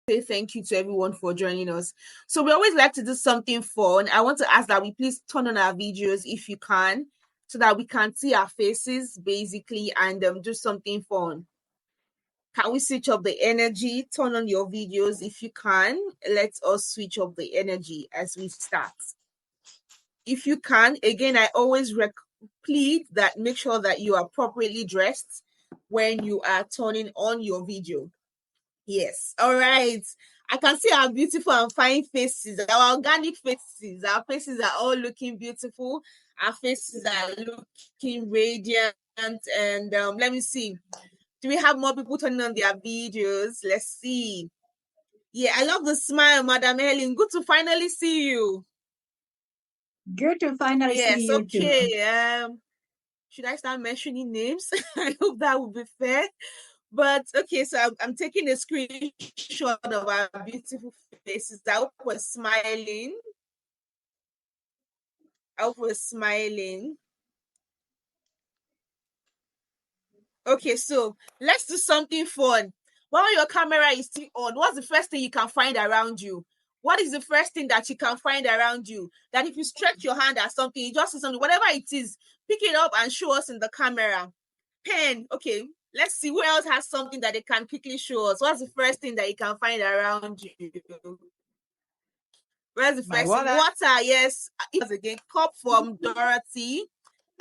say thank you to everyone for joining us. So we always like to do something fun. I want to ask that we please turn on our videos if you can, so that we can see our faces basically and do something fun. Can we switch up the energy? Turn on your videos if you can. Let us switch up the energy as we start. If you can, again, I always plead that make sure that you are appropriately dressed when you are turning on your video. Yes. All right. I can see our beautiful and fine faces, our organic faces. Our faces are all looking beautiful. Our faces are looking radiant. And let me see. Do we have more people turning on their videos? Let's see. Yeah, I love the smile, Madam Helen. Good to finally see you. Good to finally see you too. Okay. Should I start mentioning names? I hope that would be fair. But okay, so I'm taking a screenshot of our beautiful faces. I hope we're smiling. Okay, so let's do something fun. While your camera is still on, what's the first thing you can find around you? What is the first thing that you can find around you? That if you stretch your hand at something, you just see something, whatever it is, pick it up and show us in the camera. Pen, okay. Let's see who else has something that they can quickly show us. What's the first thing that you can find around you? Where's the first water? Water, yes. Again, cup from Dorothy.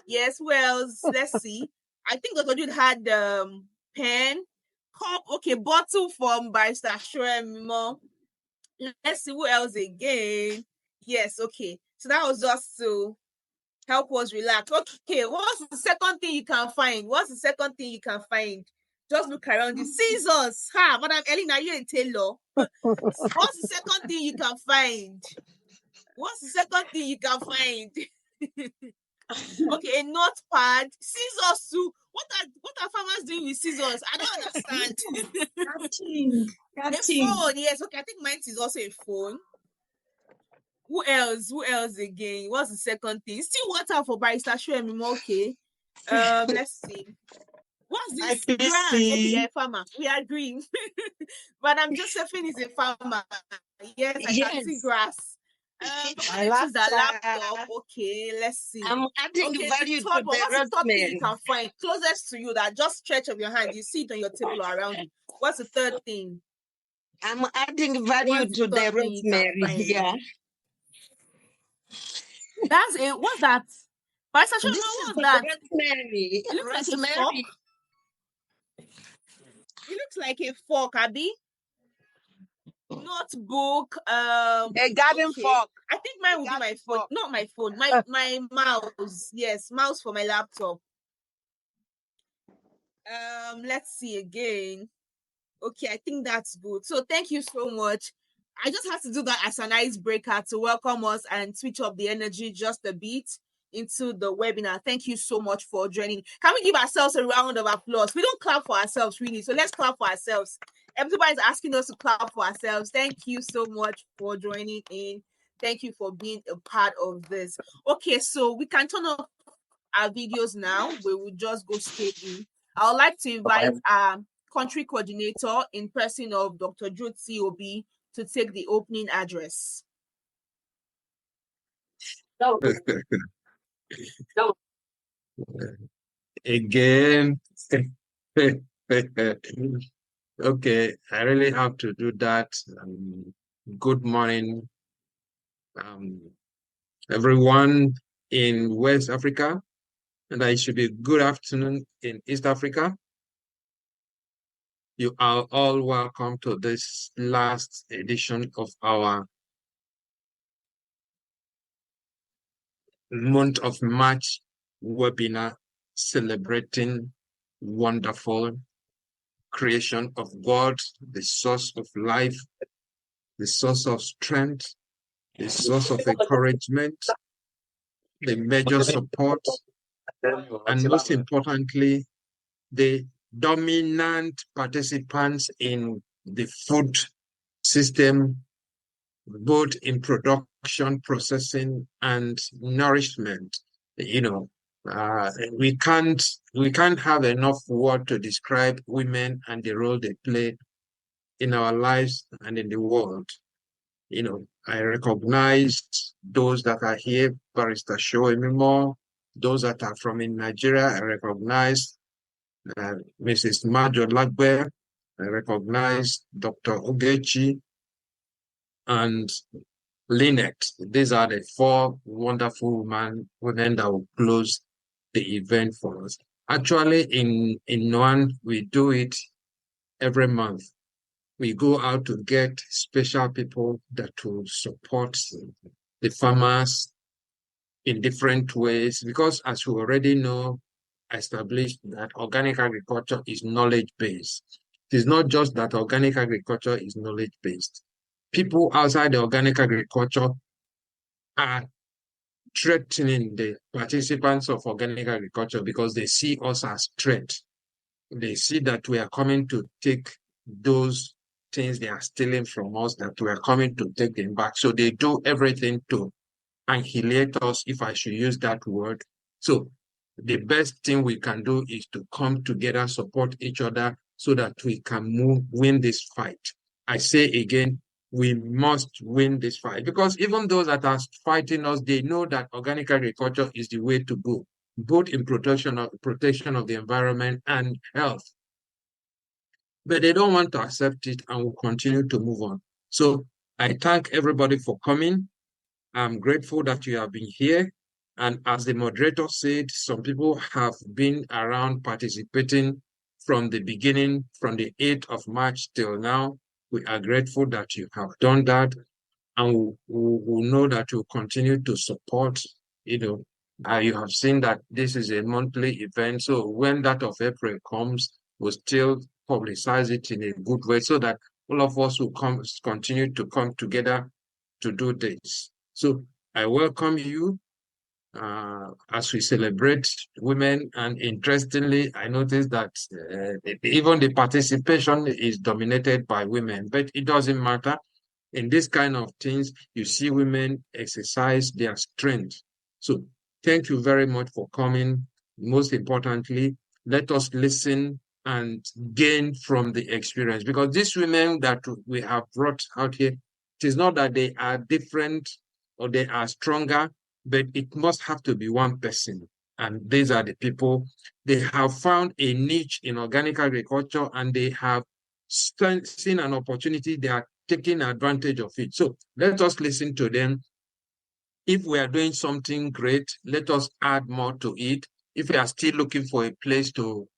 Yes, who else? Let's see. I think Dr. Jude had pen, cup, okay, bottle from Barrister Sowemimo. Let's see who else again. Yes, okay. So that was just to help us relax. Okay, what's the second thing you can find? Just look around you. Scissors. Ha, Madam Ellen, are you a tailor? What's the second thing you can find? Okay, a notepad, scissors too. What are farmers doing with scissors? I don't understand. Cutting. A phone, yes. Okay, I think mine is also a phone. Who else again? What's the second thing? Still water for Barrister Sowemimo. Okay. Let's see. What's this? Grass. Okay, you're a farmer. We agree. Madam Josephine is a farmer. Yes, I can see grass. My laptop. Okay, let's see. I'm adding value to the What's the third thing you rosemary. can find closest to you that just stretch of your hand? You see it on your table or around you. What's the third thing? I'm adding value to the rosemary. Yeah. That's it. What's that? What's that? Rosemary. It looks like a fork. It looks like a fork, Abby. Notebook. A garden fork. I think mine will be my phone. Not my phone. My mouse. Yes, mouse for my laptop. Let's see again. Okay, I think that's good. So thank you so much. I just had to do that as an icebreaker to welcome us and switch up the energy just a bit into the webinar. Thank you so much for joining. Can we give ourselves a round of applause? We don't clap for ourselves, really. So let's clap for ourselves. Everybody's asking us to clap for ourselves. Thank you so much for joining in. Thank you for being a part of this. Okay, so we can turn off our videos now. We will just go straight in. I would like to invite our country coordinator in person of Dr. Jude COB to take the opening address. Again, okay, I really have to do that. Good morning, everyone in West Africa, and it should be good afternoon in East Africa. You are all welcome to this last edition of our month of March webinar celebrating wonderful creation of God, the source of life, the source of strength, the source of encouragement, the major support, and most importantly, the dominant participants in the food system, both in production, processing, and nourishment. You know, we can't have enough word to describe women and the role they play in our lives and in the world. You know, I recognized those that are here, Barrister Sowemimo, those that are from in Nigeria. I recognize Mrs. Majolagbe. I recognize Dr. Ogechi and Lynette. These are the four wonderful women that will close the event for us. Actually, in one, we do it every month. We go out to get special people that will support the farmers in different ways, because as we already know, established that organic agriculture is knowledge-based. It is not just that organic agriculture is knowledge-based. People outside the organic agriculture are threatening the participants of organic agriculture because they see us as threat. They see that we are coming to take those things they are stealing from us, that we are coming to take them back. So they do everything to annihilate us, if I should use that word. So the best thing we can do is to come together, support each other so that we can win this fight. I say again, we must win this fight, because even those that are fighting us, they know that organic agriculture is the way to go, both in protection of the environment and health. But they don't want to accept it and will continue to move on. So I thank everybody for coming. I'm grateful that you have been here. And as the moderator said, some people have been around participating from the beginning, from the 8th of March till now. We are grateful that you have done that. And we know that you continue to support, you know, you have seen that this is a monthly event. So when that of April comes, we'll still publicize it in a good way so that all of us will continue to come together to do this. So I welcome you as we celebrate women. And interestingly, I noticed that even the participation is dominated by women, but it doesn't matter. In this kind of things, you see women exercise their strength. So thank you very much for coming. Most importantly, let us listen and gain from the experience, because these women that we have brought out here, it is not that they are different or they are stronger, but it must have to be one person. And these are the people. They have found a niche in organic agriculture and they have seen an opportunity. They are taking advantage of it. So let us listen to them. If we are doing something great, let us add more to it. If we are still looking for a place to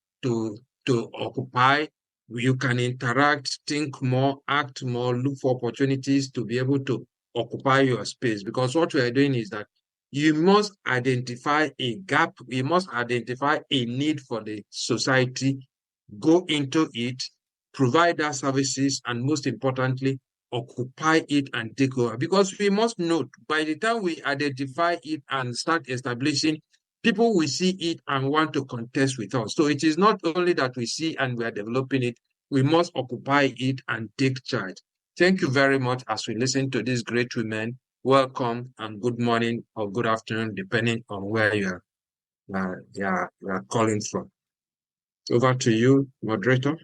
occupy, you can interact, think more, act more, look for opportunities to be able to occupy your space. Because what we are doing is that you must identify a gap, you must identify a need for the society, go into it, provide our services, and most importantly, occupy it and take over. Because we must note, by the time we identify it and start establishing, people will see it and want to contest with us. So it is not only that we see and we are developing it, we must occupy it and take charge. Thank you very much as we listen to these great women. Welcome and good morning or good afternoon, depending on where you are calling from. Over to you, moderator.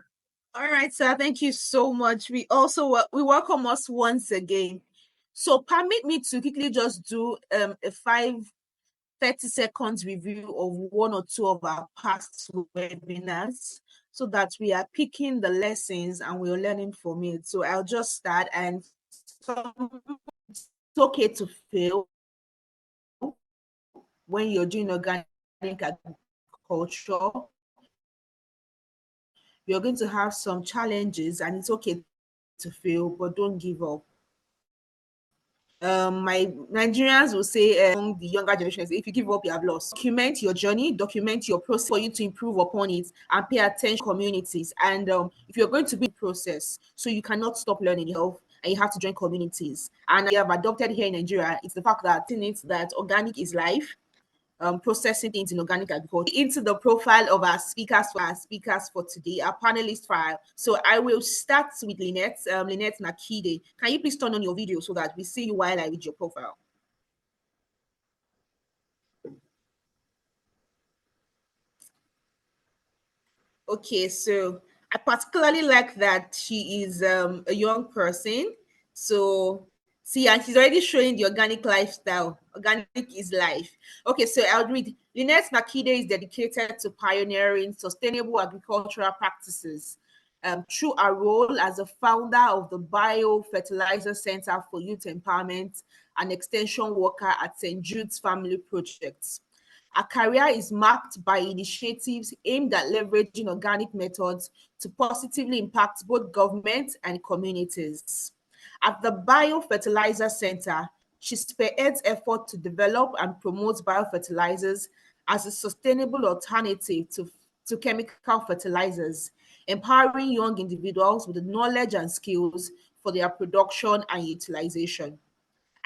All right, sir. Thank you so much. We welcome us once again. So permit me to quickly just do a 30 seconds review of one or two of our past webinars so that we are picking the lessons and we're learning from it. So I'll just start, and it's okay to fail when you're doing organic agriculture. You're going to have some challenges and it's okay to fail, but don't give up. My Nigerians will say among the younger generations, if you give up, you have lost. Document your journey, document your process for you to improve upon it, and pay attention to communities. And if you're going to be in process, so you cannot stop learning yourself, and you have to join communities. And we have adopted here in Nigeria, it's the fact that organic is life. Processing things in organic agriculture. Into the profile of our speakers for today, our panelist file. So I will start with Lynette. Lynette Nakidde. Can you please turn on your video so that we see you while I read your profile? Okay, so I particularly like that she is a young person. So see, and she's already showing the organic lifestyle. Organic is life. Okay, so I'll read. Lynette Nakidde is dedicated to pioneering sustainable agricultural practices through her role as a founder of the Biofertilizer Center for Youth Empowerment and extension worker at St. Jude's Family Projects. Her career is marked by initiatives aimed at leveraging organic methods to positively impact both government and communities. At the Biofertilizer Center, she spearheads efforts to develop and promote biofertilizers as a sustainable alternative to chemical fertilizers, empowering young individuals with the knowledge and skills for their production and utilization.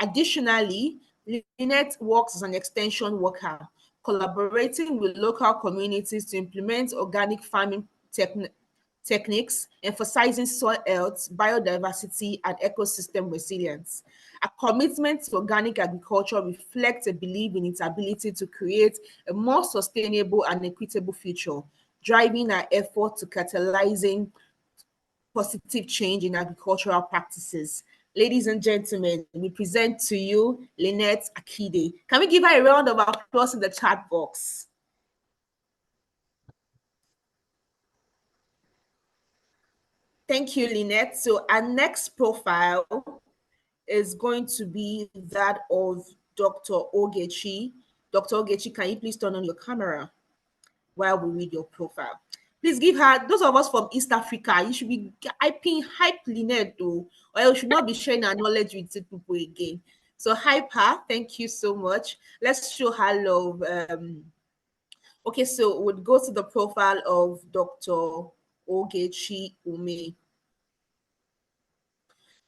Additionally, Lynette works as an extension worker, collaborating with local communities to implement organic farming techniques, emphasizing soil health, biodiversity, and ecosystem resilience. A commitment to organic agriculture reflects a belief in its ability to create a more sustainable and equitable future, driving our effort to catalyzing positive change in agricultural practices. Ladies and gentlemen, we present to you Lynette Akide. Can we give her a round of applause in the chat box? Thank you, Lynette. So our next profile is going to be that of Dr. Ogechi. Dr. Ogechi, can you please turn on your camera while we read your profile? Please give her, those of us from East Africa, you should be hype Lynette though, or you should not be sharing our knowledge with people again. So hype her, thank you so much. Let's show her love. Okay, so we'll go to the profile of Dr. Ogechi Umeh.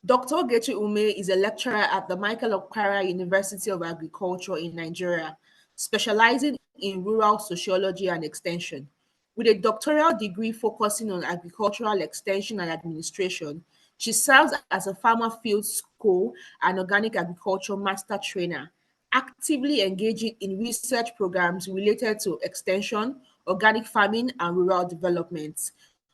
Dr. Ogechi Umeh is a lecturer at the Michael Okpara University of Agriculture in Nigeria, specializing in rural sociology and extension. With a doctoral degree focusing on agricultural extension and administration, she serves as a farmer field school and organic agriculture master trainer, actively engaging in research programs related to extension, organic farming, and rural development.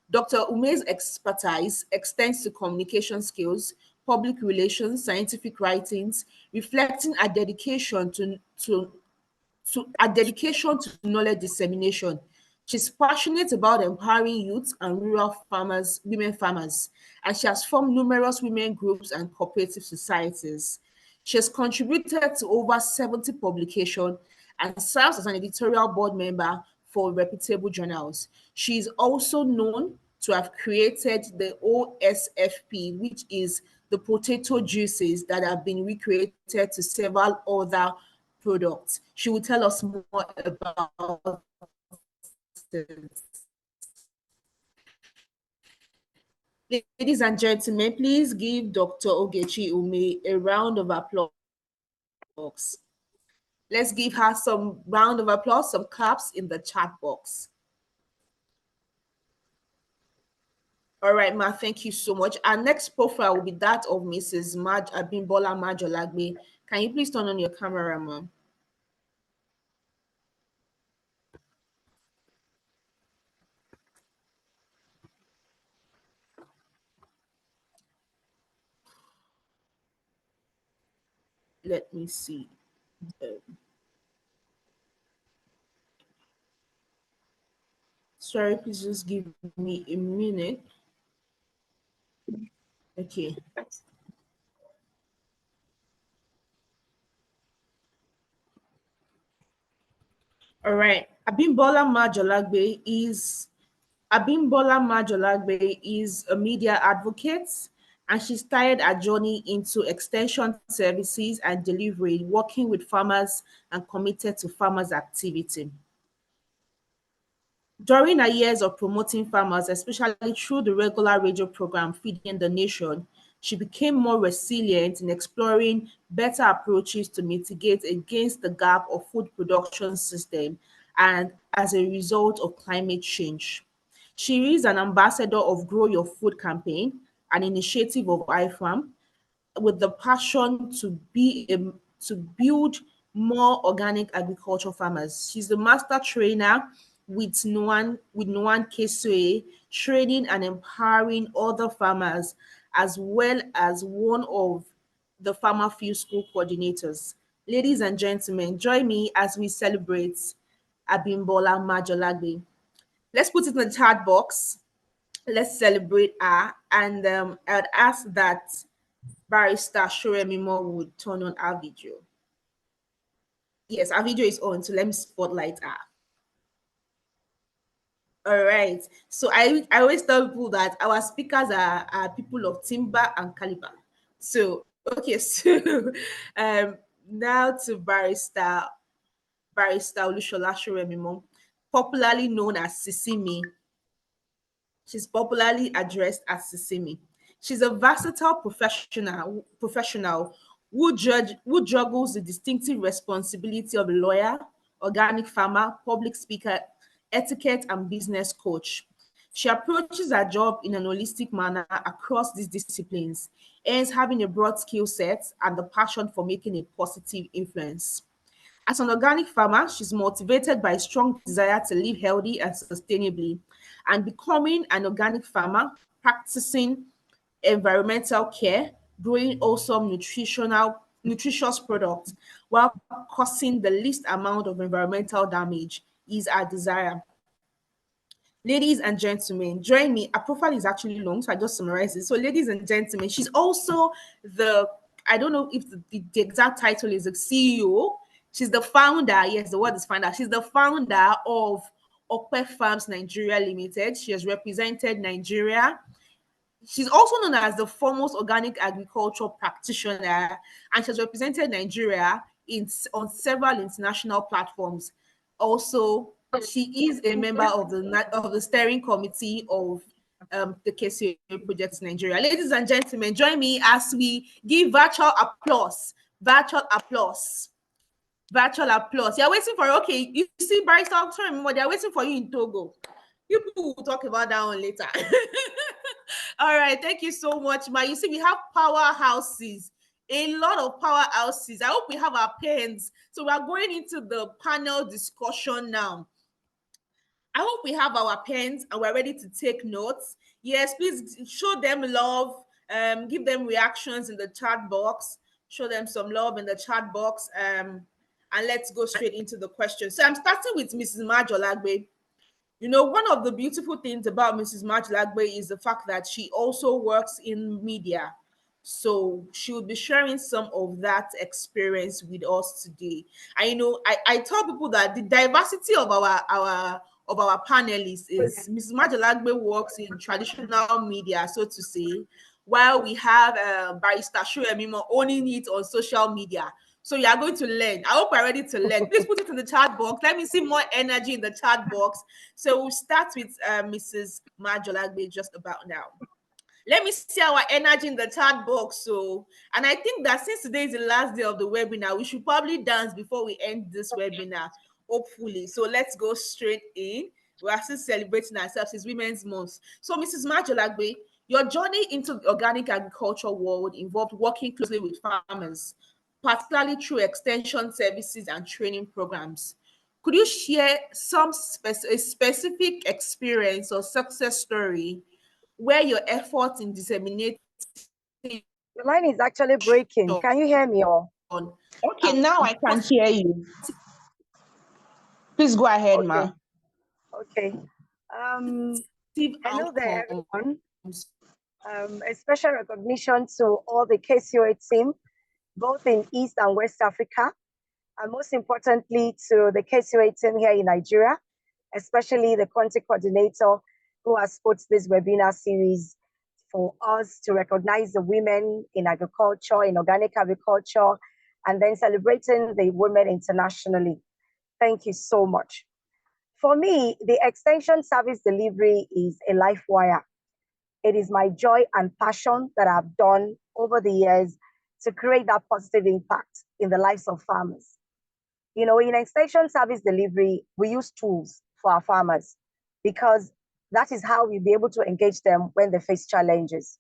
Dr. Umeh's expertise extends to communication skills, public relations, scientific writings, reflecting a dedication to knowledge dissemination. She's passionate about empowering youth and rural farmers, women farmers, and she has formed numerous women groups and cooperative societies. She has contributed to over 70 publications and serves as an editorial board member for reputable journals. She is also known to have created the OSFP, which is the potato juices that have been recreated to several other products. She will tell us more about this. Ladies and gentlemen, please give Dr. Ogechi Umeh a round of applause. Let's give her some round of applause, some claps in the chat box. All right, Ma, thank you so much. Our next profile will be that of Mrs. Abimbola Majolagbe. Can you please turn on your camera, Ma? Let me see. Sorry, please just give me a minute. Okay. All right. Abimbola Majolagbe is a media advocate, and she started her journey into extension services and delivery, working with farmers and committed to farmers' activity. During her years of promoting farmers, especially through the regular radio program Feeding the Nation, she became more resilient in exploring better approaches to mitigate against the gap of food production system and as a result of climate change. She is an ambassador of Grow Your Food campaign, an initiative of IFAM, with the passion to build more organic agriculture farmers. She's the master trainer with Nuan Kesue, training and empowering other farmers, as well as one of the Farmer Field School coordinators. Ladies and gentlemen, join me as we celebrate Abimbola Majolagbe. Let's put it in the chat box. Let's celebrate her. And I'd ask that Barrister Sowemimo would turn on our video. Yes, our video is on, so let me spotlight her. All right. So I always tell people that our speakers are people of timber and caliber. So okay, so now to Barrister Olusola Sowemimo, popularly known as Sisimi. She's popularly addressed as Sisimi. She's a versatile professional who juggles the distinctive responsibility of a lawyer, organic farmer, public speaker, etiquette, and business coach. She approaches her job in an holistic manner across these disciplines, hence having a broad skill set and the passion for making a positive influence. As an organic farmer, she's motivated by a strong desire to live healthy and sustainably, and becoming an organic farmer, practicing environmental care, growing awesome nutritious products while causing the least amount of environmental damage is our desire. Ladies and gentlemen, join me. Our profile is actually long, so I just summarize it. So, ladies and gentlemen, she's also I don't know if the exact title is a CEO. She's the founder. Yes, the word is founder. She's the founder of Okpe Farms Nigeria Limited. She has represented Nigeria. She's also known as the foremost organic agriculture practitioner, and she has represented Nigeria on several international platforms. Also, she is a member of the steering committee of the KCA Project Nigeria. Ladies and gentlemen, join me as we give virtual applause. Virtual applause. Virtual applause. You're waiting for, okay, you see Barrister, remember, they're waiting for you in Togo. You people will talk about that one later. All right, thank you so much, Ma. You see, we have powerhouses, a lot of powerhouses. I hope we have our pens. So we are going into the panel discussion now. I hope we have our pens and we're ready to take notes. Yes, please show them love. Give them reactions in the chat box. Show them some love in the chat box. And let's go straight into the question. So I'm starting with Mrs. Majolagbe. You know, one of the beautiful things about Mrs. Majolagbe is the fact that she also works in media. So she will be sharing some of that experience with us today. I know I tell people that the diversity of our panelists is Mrs. Majolagbe works in traditional media, so to say, while we have Barrister Sowemimo owning it on social media. So you are going to learn. I hope you're ready to learn. Please put it in the chat box. Let me see more energy in the chat box. So we'll start with Mrs. Majolagbe just about now. Let me see our energy in the chat box. So, and I think that since today is the last day of the webinar, we should probably dance before we end this webinar, hopefully. So let's go straight in. We're still celebrating ourselves. It's Women's Month. So, Mrs. Majolagbe, your journey into the organic agriculture world involved working closely with farmers, particularly through extension services and training programs. Could you share some specific experience or success story where your efforts in disseminating the line is actually breaking. Can you hear me all? Okay, now I can hear you. Please go ahead, okay. Ma. Okay. Hello there, everyone. A special recognition to all the KCOA team, both in East and West Africa, and most importantly to the KCOA team here in Nigeria, especially the country coordinator who has put this webinar series for us to recognize the women in agriculture, in organic agriculture, and then celebrating the women internationally. Thank you so much. For me, the extension service delivery is a life wire. It is my joy and passion that I've done over the years to create that positive impact in the lives of farmers. You know, in extension service delivery, we use tools for our farmers because that is how we'll be able to engage them when they face challenges.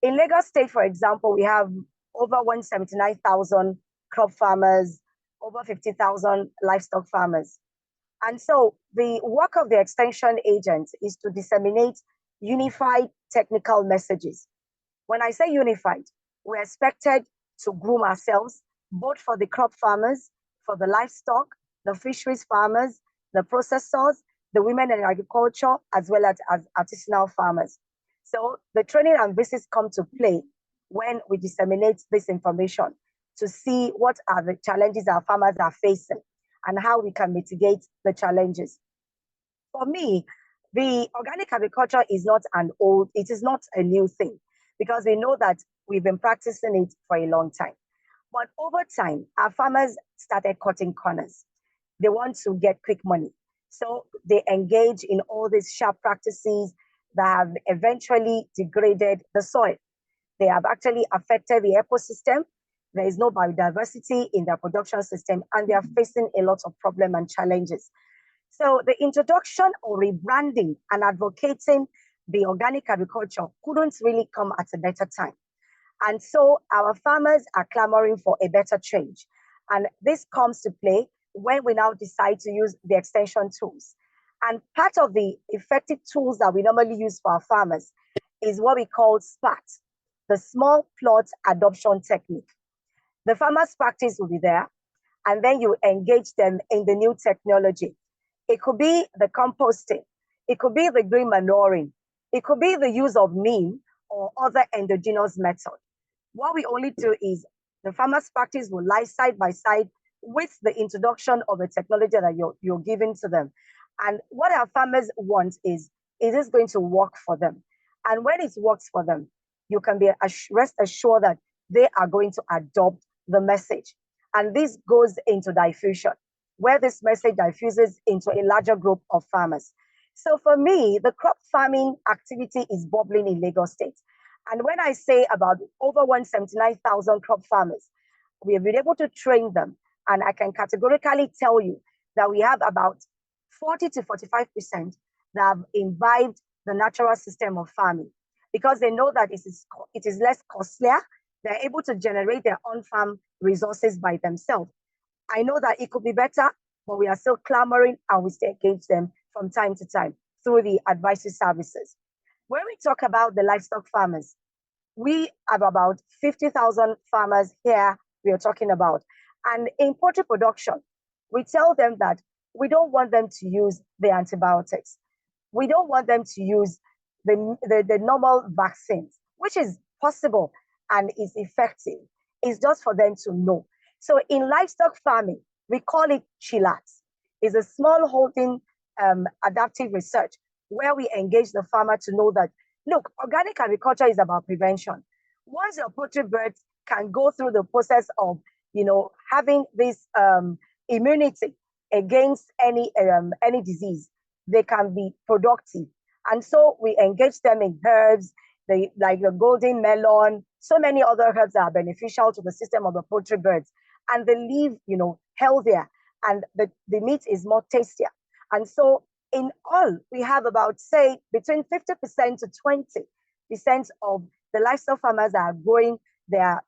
In Lagos State, for example, we have over 179,000 crop farmers, over 50,000 livestock farmers. And so the work of the extension agent is to disseminate unified technical messages. When I say unified, we're expected to groom ourselves both for the crop farmers, for the livestock, the fisheries farmers, the processors, the women in agriculture, as well as artisanal farmers. So the training and visits come to play when we disseminate this information to see what are the challenges our farmers are facing and how we can mitigate the challenges. For me, the organic agriculture is not it is not a new thing, because we know that we've been practicing it for a long time. But over time, our farmers started cutting corners. They want to get quick money. So they engage in all these sharp practices that have eventually degraded the soil. They have actually affected the ecosystem. There is no biodiversity in their production system, and they are facing a lot of problems and challenges. So the introduction or rebranding and advocating the organic agriculture couldn't really come at a better time. And so our farmers are clamoring for a better change. And this comes to play when we now decide to use the extension tools. And part of the effective tools that we normally use for our farmers is what we call SPAT, the small plot adoption technique. The farmers' practice will be there, and then you engage them in the new technology. It could be the composting, it could be the green manuring, it could be the use of neem or other endogenous method. What we only do is the farmers' practice will lie side by side with the introduction of the technology that you're giving to them. And what our farmers want is this going to work for them? And when it works for them, you can be rest assured that they are going to adopt the message. And this goes into diffusion, where this message diffuses into a larger group of farmers. So for me, the crop farming activity is bubbling in Lagos State. And when I say about over 179,000 crop farmers, we have been able to train them. And I can categorically tell you that we have about 40 to 45% that have imbibed the natural system of farming, because they know that it is less costlier. They're able to generate their own farm resources by themselves. I know that it could be better, but we are still clamoring, and we still engage them from time to time through the advisory services. When we talk about the livestock farmers, we have about 50,000 farmers here we are talking about. And in poultry production, we tell them that we don't want them to use the antibiotics. We don't want them to use the normal vaccines, which is possible and is effective. It's just for them to know. So in livestock farming, we call it CHILAT. It's a small holding adaptive research where we engage the farmer to know that, look, organic agriculture is about prevention. Once your poultry birds can go through the process of, having this immunity against any disease, they can be productive. And so we engage them in herbs, like the golden melon, so many other herbs that are beneficial to the system of the poultry birds. And they live, healthier, and the meat is more tastier. And so in all, we have about, say, between 50% to 20% of the livestock farmers that are growing their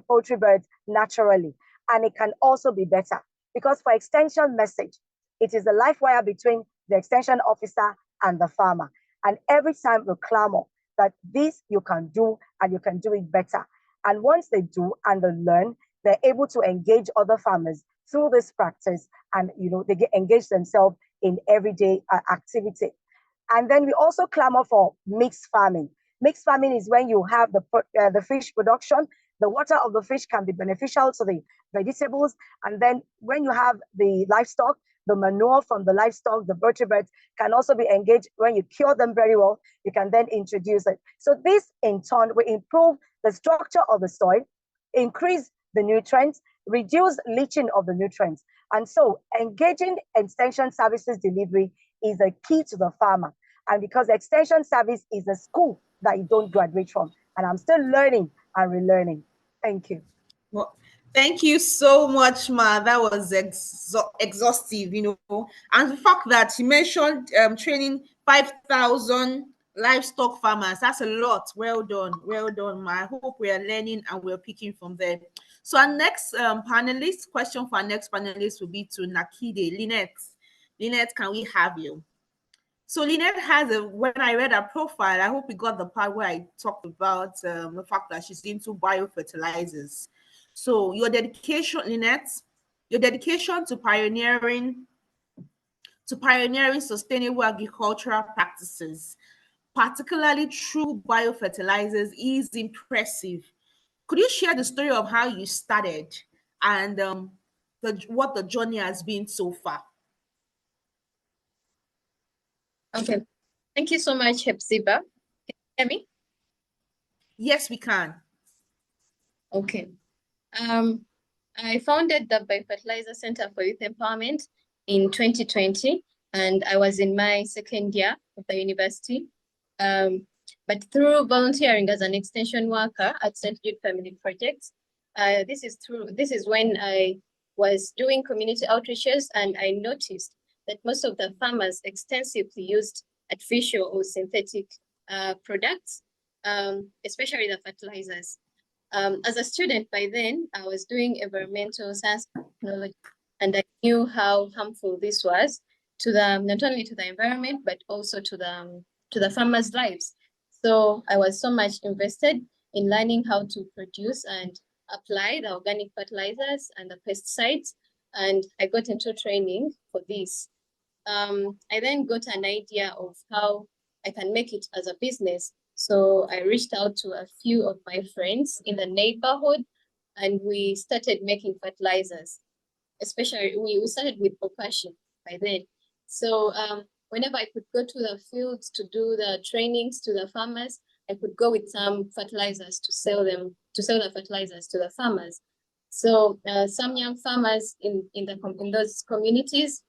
poultry birds naturally. And it can also be better, because for extension message, it is a life wire between the extension officer and the farmer. And every time we clamor that this you can do, and you can do it better. And once they do and they learn, they're able to engage other farmers through this practice, and they get engaged themselves in everyday activity. And then we also clamor for mixed farming. Mixed farming is when you have the fish production, the water of the fish can be beneficial to the vegetables. And then when you have the livestock, the manure from the livestock, the vertebrates can also be engaged. When you cure them very well, you can then introduce it. So this in turn will improve the structure of the soil, increase the nutrients, reduce leaching of the nutrients. And so engaging extension services delivery is a key to the farmer. And because the extension service is a school that you don't graduate from. And I'm still learning and relearning. Thank you. Well, thank you so much, Ma. That was exhaustive, And the fact that you mentioned training 5,000 livestock farmers, that's a lot. Well done, Ma. I hope we are learning and we're picking from there. So our next question for our next panelist will be to Nakidde Lynette. Lynette, can we have you? So Lynette has when I read her profile, I hope you got the part where I talked about the fact that she's into biofertilizers. So your dedication, Lynette, your dedication to pioneering sustainable agricultural practices, particularly through biofertilizers, is impressive. Could you share the story of how you started and what the journey has been so far? Okay. Thank you so much, Hepzibah. Can you hear me? Yes, we can. Okay. I founded the Biofertilizer Center for Youth Empowerment in 2020, and I was in my second year of the university. But through volunteering as an extension worker at St. Jude Family Projects, this is when I was doing community outreaches, and I noticed that most of the farmers extensively used artificial or synthetic products, especially the fertilizers. As a student by then, I was doing environmental science technology, and I knew how harmful this was to not only to the environment, but also to the farmers' lives. So I was so much invested in learning how to produce and apply the organic fertilizers and the pesticides, and I got into training for this. I then got an idea of how I can make it as a business. So I reached out to a few of my friends in the neighborhood, and we started making fertilizers. Especially, we started with bokashi by then. So whenever I could go to the fields to do the trainings to the farmers, I could go with some fertilizers to sell the fertilizers to the farmers. So some young farmers in those communities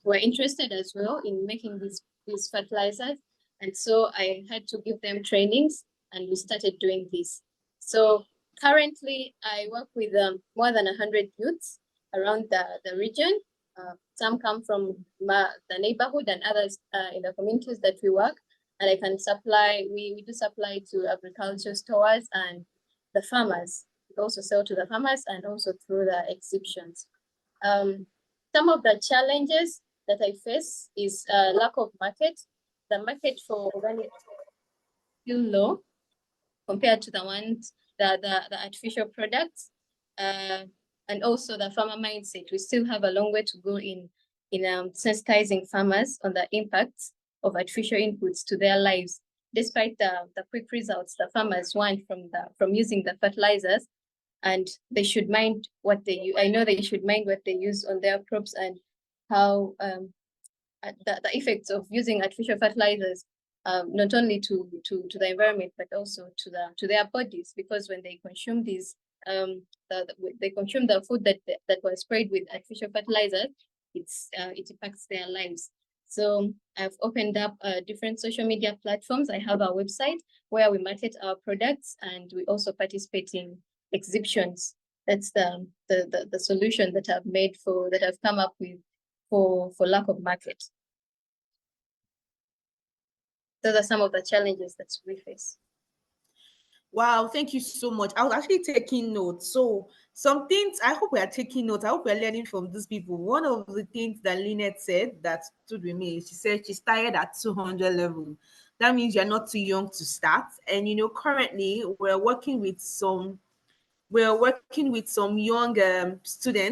were interested as well in making these fertilizers. And so I had to give them trainings, and we started doing this. So currently I work with more than 100 youths around the region. Some come from the neighborhood and others in the communities that we work. And I can supply, we do supply to agriculture stores and the farmers. We also sell to the farmers and also through the exhibitions. Some of the challenges that I face is lack of market. The market for organic is still low compared to the ones, the artificial products. And also the farmer mindset. We still have a long way to go in sensitizing farmers on the impacts of artificial inputs to their lives. Despite the quick results the farmers want from using the fertilizers, and they should mind what they use. I know they should mind what they use on their crops and how the effects of using artificial fertilizers, not only to the environment, but also to their bodies, because when they consume these, they consume the food that was sprayed with artificial fertilizers, it impacts their lives. So I've opened up different social media platforms. I have our website where we market our products, and we also participate in exhibitions. That's the solution that I've come up with for lack of market. Those are some of the challenges that we face. Wow, thank you so much. I was actually taking notes. So some things, I hope we are taking notes. I hope we're learning from these people. One of the things that Lynette said that stood with me, she said she started at 200 level. That means you're not too young to start. And currently we're working with some young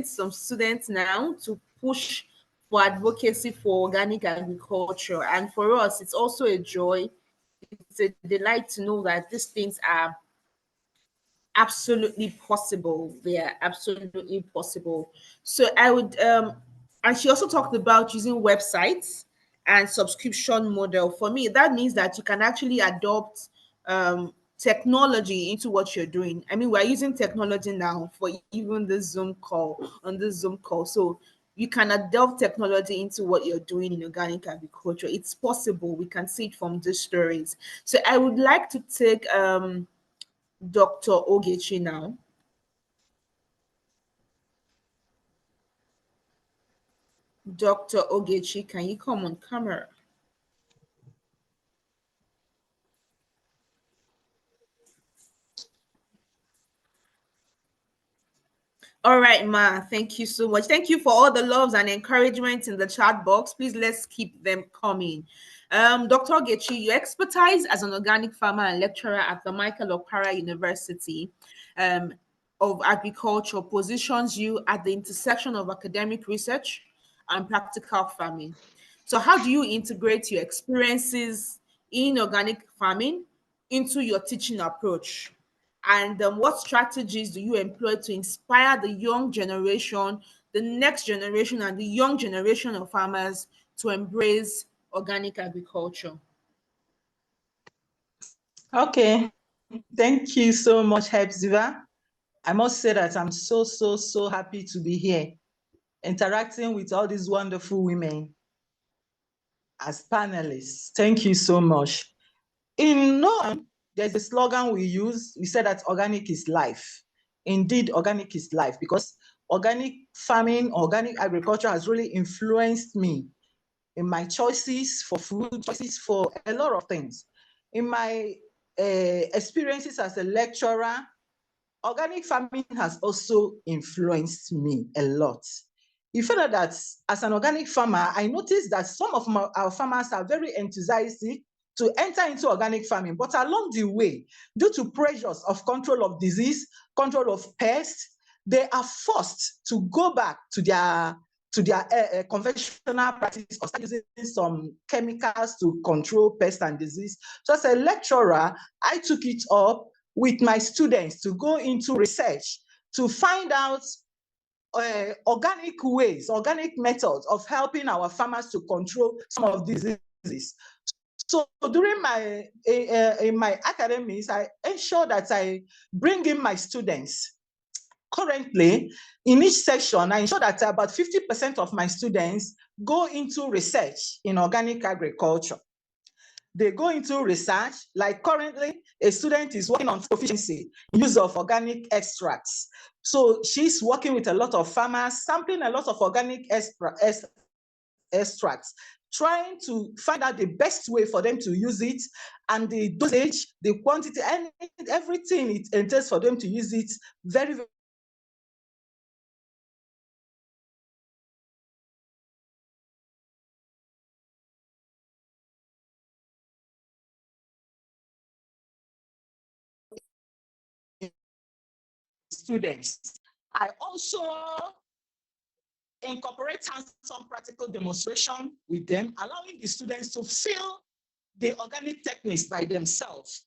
some students now to push for advocacy for organic agriculture. And for us, it's also a joy. It's a delight to know that these things are absolutely possible. They are absolutely possible. So I would and she also talked about using websites and subscription model. For me, that means that you can actually adopt technology into what you're doing. I mean, we're using technology now for even the Zoom call on the Zoom call. So you can adopt technology into what you're doing in organic agriculture. It's possible. We can see it from these stories. So I would like to take Dr. Ogechi now. Dr. Ogechi, can you come on camera? All right, Ma. Thank you so much. Thank you for all the loves and encouragement in the chat box. Please let's keep them coming. Dr. Ogechi, your expertise as an organic farmer and lecturer at the Michael Okpara University um, of Agriculture positions you at the intersection of academic research and practical farming. So, how do you integrate your experiences in organic farming into your teaching approach? And what strategies do you employ to inspire the young generation, the next generation, and the young generation of farmers to embrace organic agriculture? Okay, thank you so much, Hepzibah. I must say that I'm so happy to be here, interacting with all these wonderful women as panelists. Thank you so much. In NOAM, there's a slogan we use. We say that organic is life. Indeed, organic is life, because organic farming, organic agriculture has really influenced me in my choices for food, choices for a lot of things. In my experiences as a lecturer, organic farming has also influenced me a lot. You find out that as an organic farmer, I noticed that some of our farmers are very enthusiastic to enter into organic farming, but along the way, due to pressures of control of disease, control of pests, they are forced to go back to their conventional practice or start using some chemicals to control pests and disease. So as a lecturer, I took it up with my students to go into research to find out organic ways, organic methods of helping our farmers to control some of these diseases. So during my in my academics, I ensure that I bring in my students. Currently, in each section, I ensure that about 50% of my students go into research in organic agriculture. They go into research, like currently, a student is working on proficiency, use of organic extracts. So she's working with a lot of farmers, sampling a lot of organic extracts, trying to find out the best way for them to use it, and the dosage, the quantity, and everything it entails for them to use it very, very students. I also incorporate hands-on practical demonstration with them, allowing the students to feel the organic techniques by themselves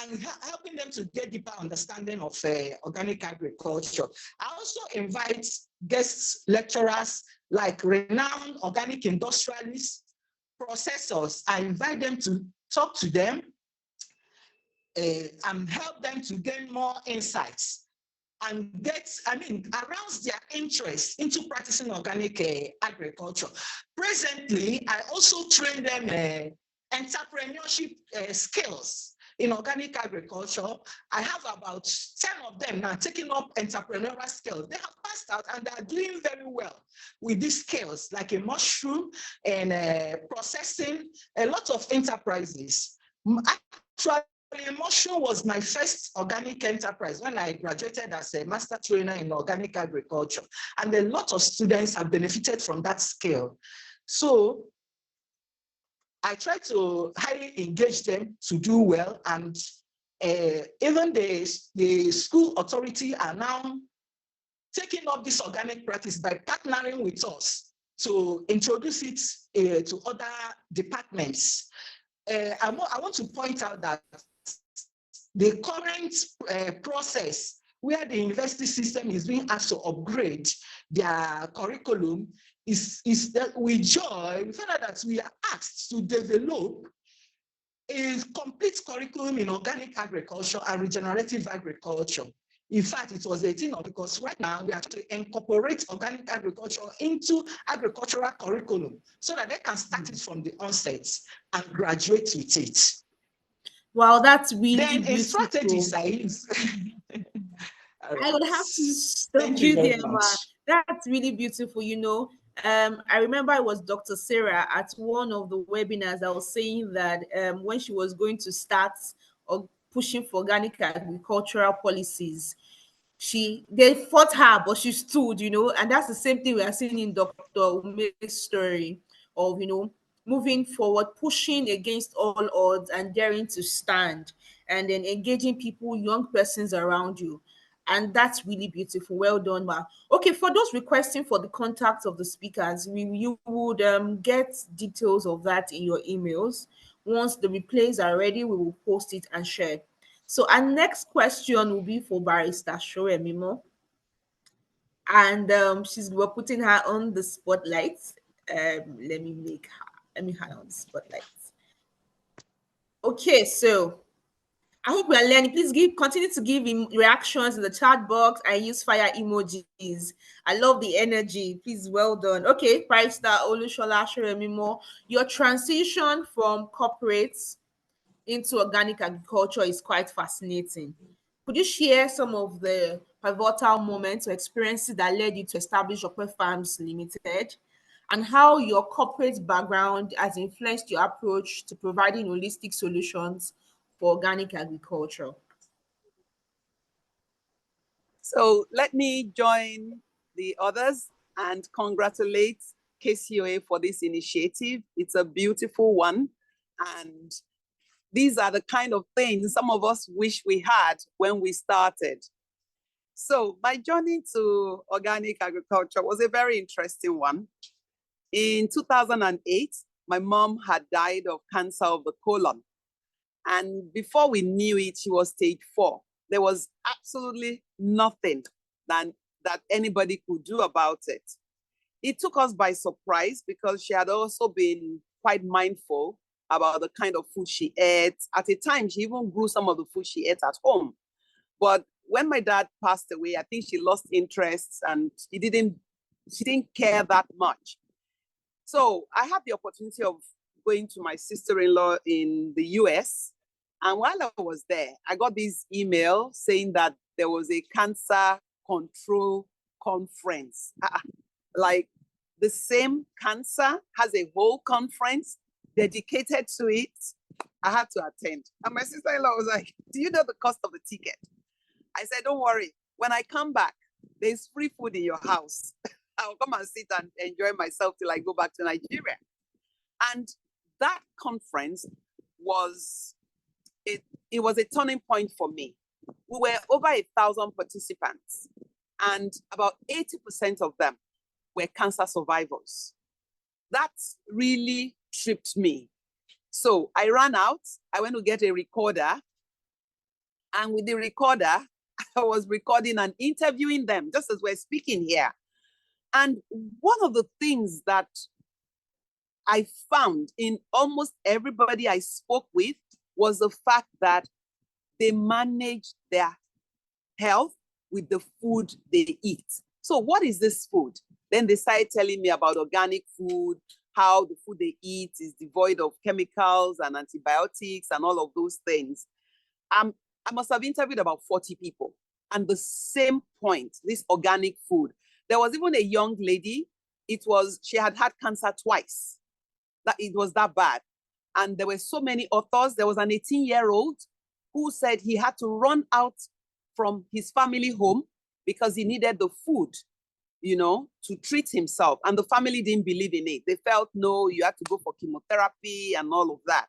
and helping them to get deeper understanding of organic agriculture. I also invite guest lecturers like renowned organic industrialists, processors. I invite them to talk to them and help them to gain more insights and arouse their interest into practicing organic agriculture. Presently, I also train them entrepreneurship skills in organic agriculture. I have about 10 of them now taking up entrepreneurial skills. They have passed out and they are doing very well with these skills, like a mushroom and processing, a lot of enterprises. Actually, mushroom was my first organic enterprise when I graduated as a master trainer in organic agriculture, and a lot of students have benefited from that skill. So I try to highly engage them to do well, and even the school authority are now taking up this organic practice by partnering with us to introduce it to other departments. I want to point out that the current process where the university system is being asked to upgrade their curriculum is that with joy, we find out that we are asked to develop a complete curriculum in organic agriculture and regenerative agriculture. In fact, it was a thing because right now we are trying to incorporate organic agriculture into agricultural curriculum so that they can start it from the onset and graduate with it. Wow, that's really then beautiful. Strategies I use. I would have to stop you there, Ma. That's really beautiful. I remember it was Dr. Sarah at one of the webinars that was saying that when she was going to start or pushing for organic agricultural policies, they fought her, but she stood, and that's the same thing we are seeing in Dr. Umeh's story of, moving forward, pushing against all odds and daring to stand, and then engaging people, young persons around you. And that's really beautiful. Well done, ma. Okay, for those requesting for the contacts of the speakers, you would get details of that in your emails. Once the replays are ready, we will post it and share it. So our next question will be for Barrister Sowemimo, and we're putting her on the spotlight. Let me her on the spotlight. Okay, so I hope we are learning. Please continue to give reactions in the chat box and use fire emojis. I love the energy. Please, well done. Okay, Barrister Olusola Sowemimo, your transition from corporates into organic agriculture is quite fascinating. Could you share some of the pivotal moments or experiences that led you to establish Okwe Farms Limited, and how your corporate background has influenced your approach to providing holistic solutions for organic agriculture? So let me join the others and congratulate KCOA for this initiative. It's a beautiful one. And these are the kind of things some of us wish we had when we started. So my journey to organic agriculture was a very interesting one. In 2008, my mom had died of cancer of the colon. And before we knew it, she was stage 4. There was absolutely nothing that anybody could do about it. It took us by surprise because she had also been quite mindful about the kind of food she ate. At a time, she even grew some of the food she ate at home. But when my dad passed away, I think she lost interest and she didn't care that much. So I had the opportunity of going to my sister-in-law in the US. And while I was there, I got this email saying that there was a cancer control conference. Like the same cancer has a whole conference dedicated to it. I had to attend. And my sister-in-law was like, do you know the cost of the ticket? I said, don't worry. When I come back, there's free food in your house. I'll come and sit and enjoy myself till I go back to Nigeria. And that conference was, it was a turning point for me. We were over 1,000 participants, and about 80% of them were cancer survivors. That really tripped me. So I ran out, I went to get a recorder, and with the recorder, I was recording and interviewing them just as we're speaking here. And one of the things that I found in almost everybody I spoke with was the fact that they manage their health with the food they eat. So what is this food? Then they started telling me about organic food, how the food they eat is devoid of chemicals and antibiotics and all of those things. I must have interviewed about 40 people. And the same point, this organic food. There was even a young lady, she had had cancer twice. That it was that bad. And there were so many authors. There was an 18-year-old who said he had to run out from his family home because he needed the food, to treat himself. And the family didn't believe in it. They felt, no, you have to go for chemotherapy and all of that.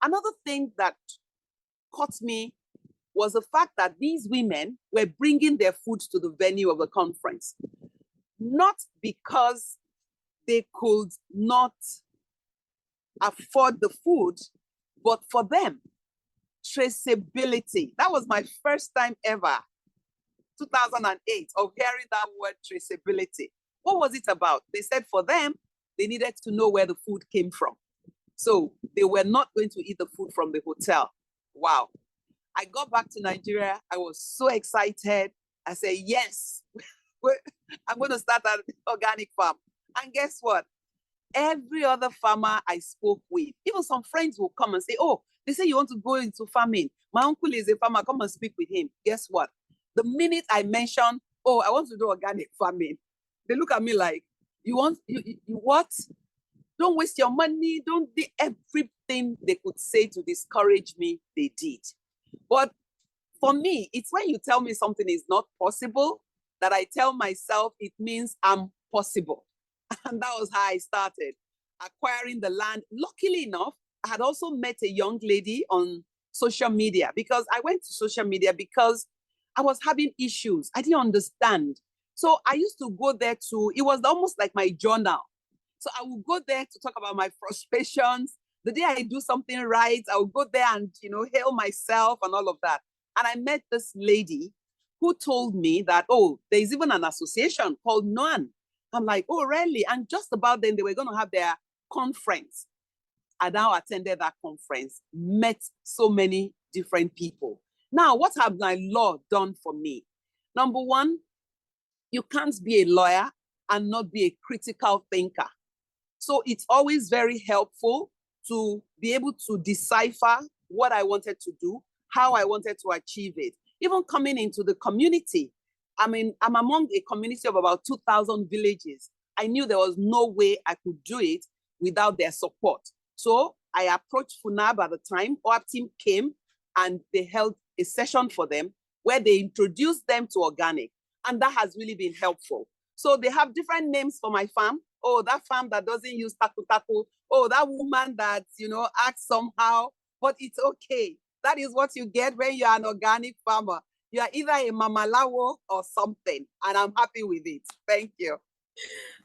Another thing that caught me was the fact that these women were bringing their food to the venue of the conference, not because they could not afford the food, but for them, traceability. That was my first time ever, 2008, of hearing that word traceability. What was it about? They said for them, they needed to know where the food came from. So they were not going to eat the food from the hotel. Wow. I got back to Nigeria. I was so excited. I said, yes, I'm going to start an organic farm. And guess what? Every other farmer I spoke with, even some friends will come and say, oh, they say you want to go into farming. My uncle is a farmer. Come and speak with him. Guess what? The minute I mention, oh, I want to do organic farming, they look at me like, you what? Don't waste your money. Don't do everything they could say to discourage me, they did. But For me, it's when you tell me something is not possible that I tell myself it means I'm possible. And that was how I started acquiring the land. Luckily enough, I had also met a young lady on social media, because I went to social media because I was having issues. I didn't understand. So I used to go there it was almost like my journal. So I would go there to talk about my frustrations. The day I do something right, I would go there and, hail myself and all of that. And I met this lady who told me that, oh, there's even an association called NOAN. I'm like, oh, really? And just about then they were going to have their conference. I now attended that conference, met so many different people. Now, what have my law done for me? Number one, you can't be a lawyer and not be a critical thinker. So it's always very helpful to be able to decipher what I wanted to do, how I wanted to achieve it. Even coming into the community, I'm among a community of about 2,000 villages. I knew there was no way I could do it without their support. So I approached FUNAB at the time. OAP team came and they held a session for them where they introduced them to organic. And that has really been helpful. So they have different names for my farm. Oh, that farm that doesn't use taku. Oh, that woman that, acts somehow, but it's okay. That is what you get when you're an organic farmer. You are either a mamalawo or something, and I'm happy with it. Thank you.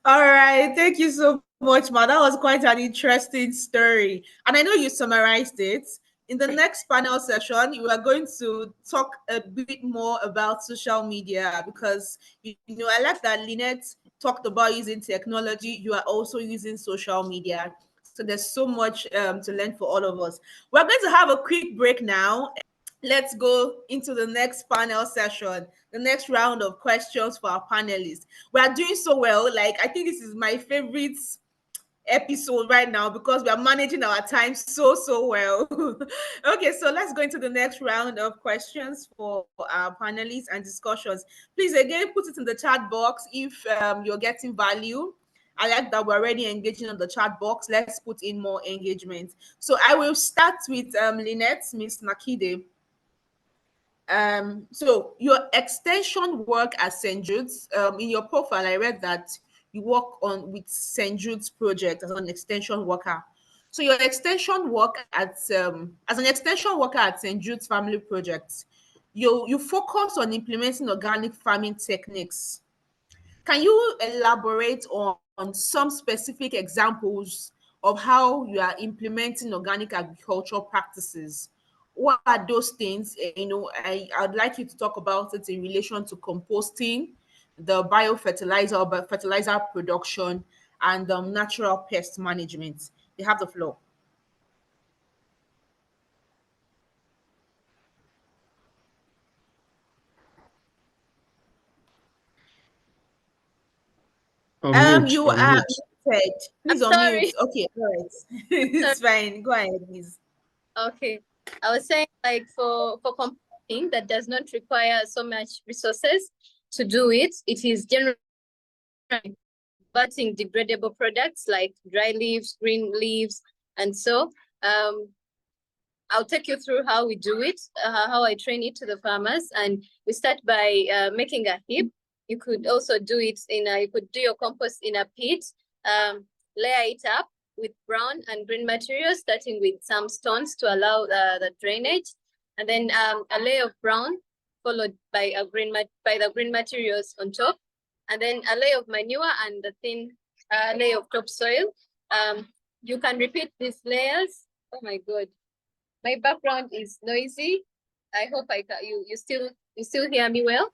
All right. Thank you so much, Ma. That was quite an interesting story. And I know you summarized it. In the next panel session, we are going to talk a bit more about social media because, I like that Lynette talked about using technology. You are also using social media. So there's so much to learn for all of us. We're going to have a quick break now. Let's go into the next panel session, the next round of questions for our panelists. We are doing so well. Like, I think this is my favorite episode right now because we are managing our time so well. Okay, so let's go into the next round of questions for our panelists and discussions. Please, again, put it in the chat box if you're getting value. I like that we're already engaging on the chat box. Let's put in more engagement. So I will start with Lynette, Miss Nakidde. So your extension work at St. Jude's, in your profile, I read that you work with St. Jude's project as an extension worker. So your extension work at as an extension worker at St. Jude's Family Project, you focus on implementing organic farming techniques. Can you elaborate on some specific examples of how you are implementing organic agricultural practices? What are those things? I'd like you to talk about it in relation to composting, the biofertilizer or fertilizer production, and natural pest management. You have the floor. You are muted. Please unmute. Okay, all right. It's fine. Go ahead, please. Okay. I was saying, like, for composting that does not require so much resources to do it, it is generally converting degradable products like dry leaves, green leaves, and so I'll take you through how we do it, how I train it to the farmers, and we start by making a heap. You could also do it you could do your compost in a pit, layer it up with brown and green materials, starting with some stones to allow the drainage, and then a layer of brown followed by the green materials on top, and then a layer of manure and a thin layer of topsoil. You can repeat these layers. Oh my God, my background is noisy. I hope you still hear me well.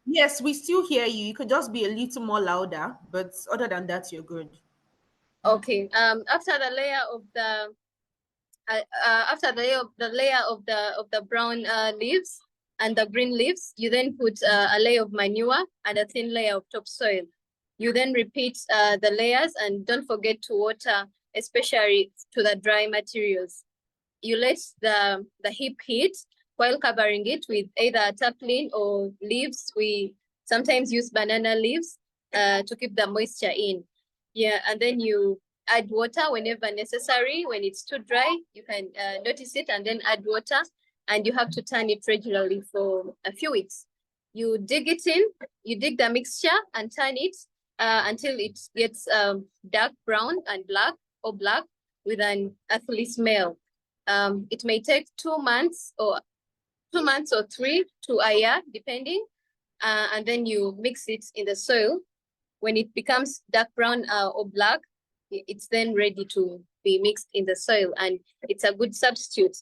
Yes, we still hear you. You could just be a little more louder, but other than that, you're good. Okay. After the layer of the brown leaves and the green leaves, you then put a layer of manure and a thin layer of topsoil. You then repeat the layers, and don't forget to water, especially to the dry materials. You let the heap heat while covering it with either tarpaulin or leaves. We sometimes use banana leaves to keep the moisture in. Yeah, and then you add water whenever necessary. When it's too dry, you can notice it and then add water. and you have to turn it regularly for a few weeks. You dig it in, you dig the mixture and turn it until it gets dark brown and black or black with an earthly smell. It may take 2 months or 3 to a year, depending. And then you mix it in the soil. When it becomes dark brown or black, it's then ready to be mixed in the soil, and it's a good substitute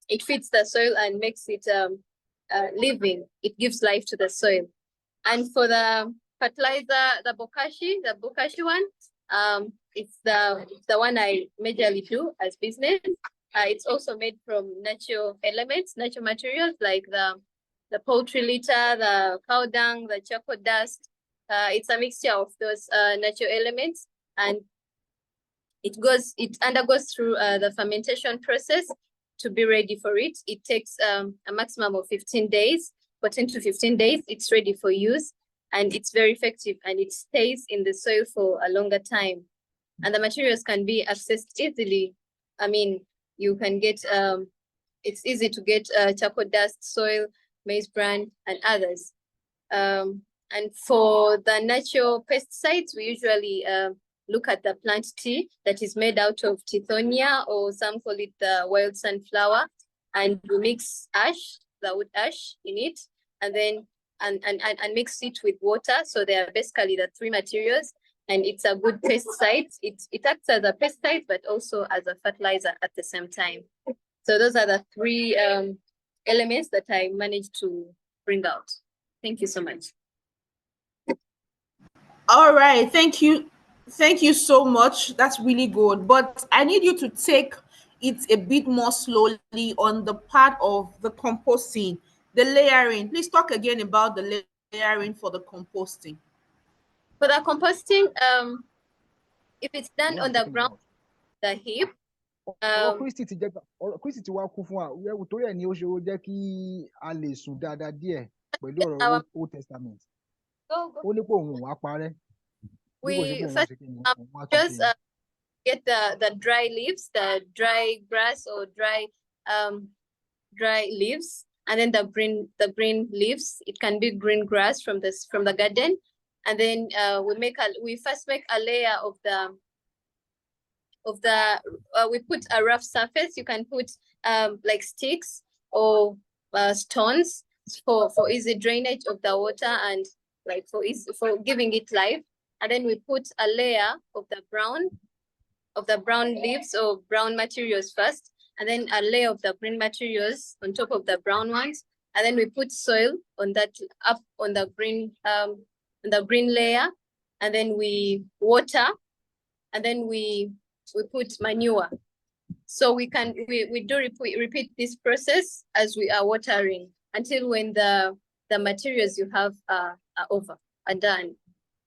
it fits the soil and makes it living. It gives life to the soil. And for the fertilizer, the bokashi one, it's the one I majorly do as business. It's also made from natural elements, natural materials like the poultry litter, the cow dung, the charcoal dust. It's a mixture of those natural elements, and it undergoes through the fermentation process to be ready for it. It takes a maximum of 15 days. For 10 to 15 days, it's ready for use, and it's very effective, and it stays in the soil for a longer time. And the materials can be accessed easily. I mean, you can get, it's easy to get charcoal dust, soil, maize bran, and others. And for the natural pesticides, we usually look at the plant tea that is made out of tithonia, or some call it the wild sunflower, and we mix ash, the wood ash in it, and then and mix it with water. So they are basically the 3 materials, and it's a good pesticide. It acts as a pesticide, but also as a fertilizer at the same time. So those are the 3 elements that I managed to bring out. Thank you so much. All right, thank you. Thank you so much. That's really good. But I need you to take it a bit more slowly on the part of the composting, the layering. Please talk again about the layering for the composting. For the composting, if it's done on the ground, the heap. Christy ti wá kú fún wa torí ẹ̀ ni ó ṣe ó jẹ́ kí a lè sùn dáadáa díẹ̀ pẹ̀lú ọ̀rọ̀ Old Testament. Ó ní pé òun wá parẹ́. We first just get the dry leaves, the dry grass or dry leaves, and then the green leaves. It can be green grass from the garden, and then we first make a layer of we put a rough surface. You can put like sticks or stones for easy drainage of the water, and like for giving it life. And then we put a layer of the brown leaves or brown materials first, and then a layer of the green materials on top of the brown ones, and then we put soil on that, up on the green layer, and then we water, and then we put manure. So we repeat this process as we are watering until when the materials you have are done.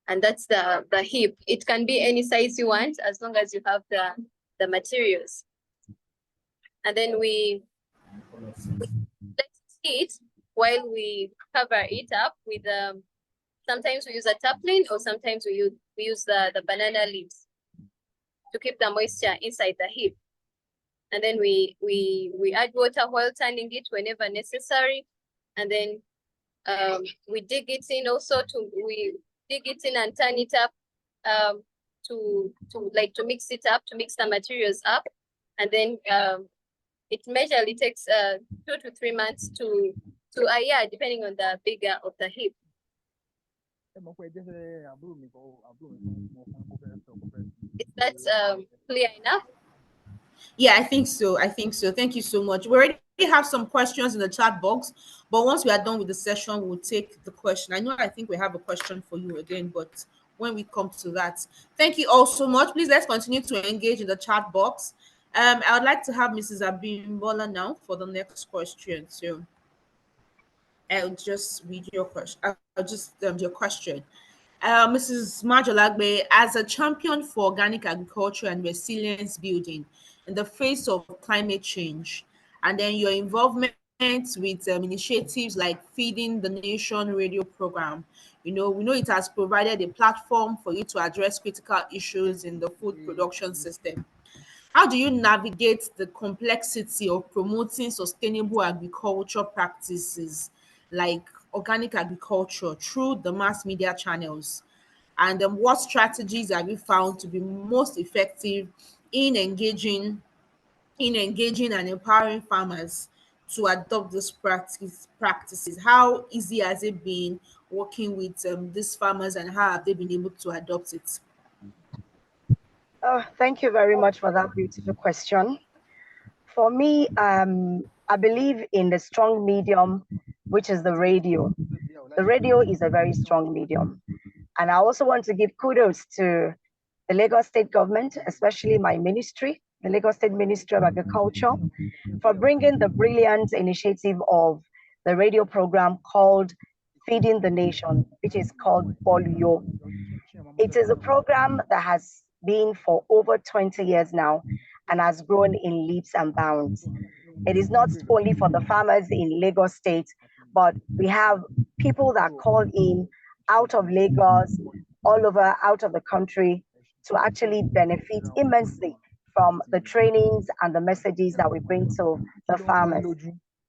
And that's the heap. It can be any size you want as long as you have the materials. And then we let it while we cover it up with sometimes we use a tarpaulin, or sometimes we use the banana leaves to keep the moisture inside the heap. And then we add water while turning it whenever necessary. And then we dig it in also we dig it in and turn it up to mix it up, to mix the materials up. And then it majorly takes 2 to 3 months to a year, depending on the bigger of the heap. Is that clear enough? Yeah, I think so. Thank you so much. We already have some questions in the chat box, but once we are done with the session, we'll take the question. I think we have a question for you again, but when we come to that, thank you all so much. Please, let's continue to engage in the chat box. I would like to have Mrs. Abimbola now for the next question. So I'll just read your question. Your question. Mrs. Majolagbe, as a champion for organic agriculture and resilience building in the face of climate change, and then your involvement with initiatives like Feeding the Nation radio program, we know it has provided a platform for you to address critical issues in the food production system. How do you navigate the complexity of promoting sustainable agriculture practices like organic agriculture through the mass media channels? And what strategies have you found to be most effective in engaging and empowering farmers to adopt these practices? How easy has it been working with these farmers, and how have they been able to adopt it? Thank you very much for that beautiful question. For me, I believe in the strong medium, which is the radio. The radio is a very strong medium. And I also want to give kudos to the Lagos State government, especially my ministry, the Lagos State Ministry of Agriculture, for bringing the brilliant initiative of the radio program called Feeding the Nation, which is called Bolio. It is a program that has been for over 20 years now and has grown in leaps and bounds. It is not only for the farmers in Lagos State, but we have people that call in out of Lagos, all over, out of the country, to actually benefit immensely from the trainings and the messages that we bring to the farmers.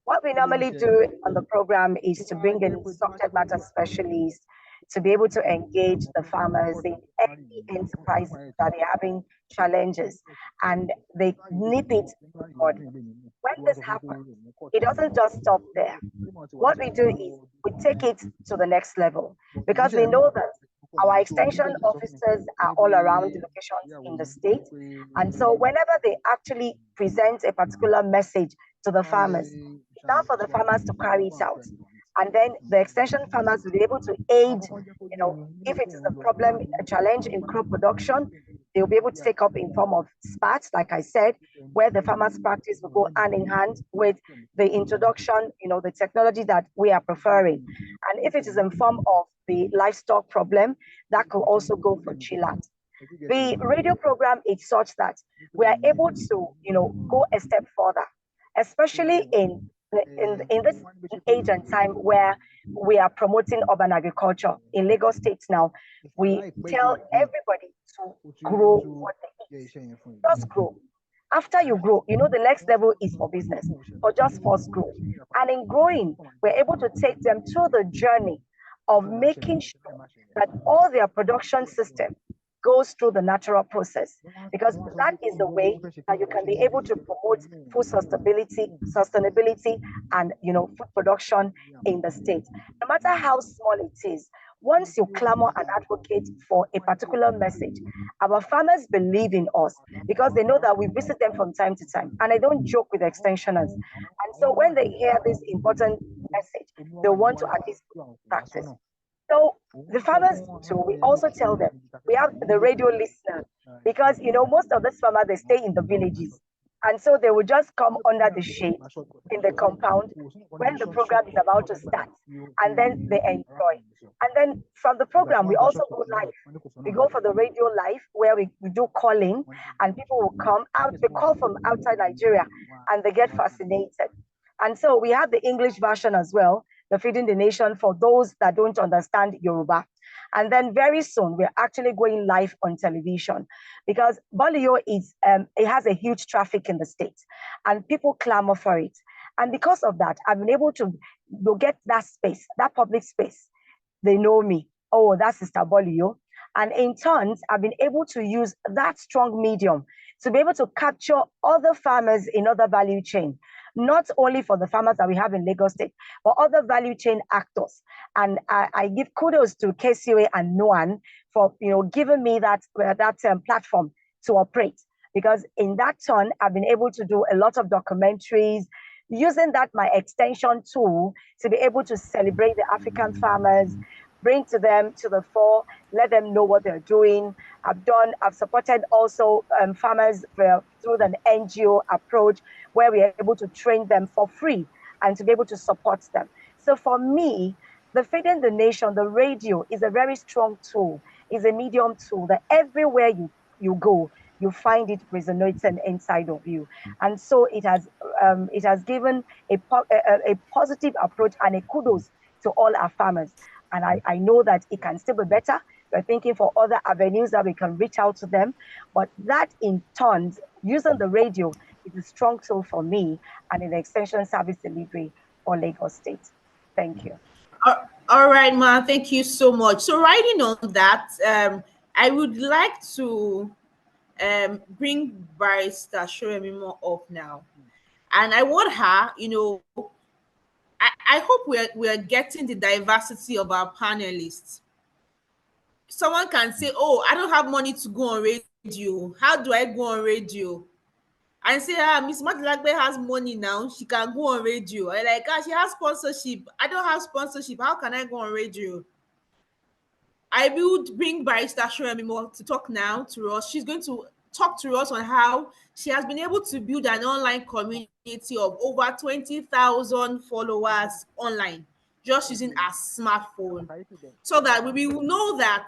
What we normally do on the program is to bring in subject matter specialists to be able to engage the farmers in any enterprise that are having challenges, and they nip it forward. When this happens, it doesn't just stop there. What we do is we take it to the next level, because we know that our extension officers are all around the locations in the state. And so whenever they actually present a particular message to the farmers, it's now for the farmers to carry it out. And then the extension farmers will be able to aid, if it is a problem, a challenge in crop production, they'll be able to take up in form of SPAT, like I said, where the farmers practice will go hand in hand with the introduction, the technology that we are preferring. And if it is in form of the livestock problem, that could also go for chillat. The radio program is such that we are able to, go a step further, especially in this age and time where we are promoting urban agriculture in Lagos State now. We tell everybody to grow what they eat. Just grow. After you grow, the next level is for business, or just first growth. And in growing, we're able to take them through the journey of making sure that all their production system goes through the natural process, because that is the way that you can be able to promote food sustainability and food production in the state. No matter how small it is, once you clamor and advocate for a particular message, our farmers believe in us because they know that we visit them from time to time. And I don't joke with extensioners. And so when they hear this important message, they want to at least practice. So the farmers too, we also tell them, we have the radio listener, because most of these farmers, they stay in the villages. And so they will just come under the shade in the compound when the program is about to start, and then they enjoy. And then from the program, we also go live. We go for the radio live, where we do calling, and people will come out, they call from outside Nigeria, and they get fascinated. And so we have the English version as well, the Feeding the Nation, for those that don't understand Yoruba. And then very soon, we're actually going live on television, because Bolio it has a huge traffic in the state, and people clamor for it. And because of that, I've been able to get that space, that public space. They know me. Oh, that's Sister Bolio. And in turn, I've been able to use that strong medium to be able to capture other farmers in other value chain, not only for the farmers that we have in Lagos State, but other value chain actors. And I give kudos to KCOA and NOAN for giving me that platform to operate, because in that turn, I've been able to do a lot of documentaries, using that my extension tool to be able to celebrate the African farmers, bring to them to the fore, let them know what they're doing. I've supported also farmers through an NGO approach, where we are able to train them for free and to be able to support them. So for me, the Feeding the Nation, the radio, is a very strong tool, is a medium tool that everywhere you go, you find it resonating inside of you. And so it has given a positive approach and a kudos to all our farmers. And I know that it can still be better, We're thinking for other avenues that we can reach out to them. But that in turn, using the radio is a strong tool for me and an extension service delivery for Lagos State. Thank you. All right, Ma. Thank you so much. So riding on that, I would like to bring Barrister Sowemimo up now. And I want her, I hope we're getting the diversity of our panelists. Someone can say, oh, I don't have money to go on radio. How do I go on radio? And say, Miss Majolagbe has money now. She can go on radio. I like, she has sponsorship. I don't have sponsorship. How can I go on radio? I will bring Barrister Sowemimo to talk now to us. She's going to talk to us on how she has been able to build an online community of over 20,000 followers online, just using a smartphone, so that we will know that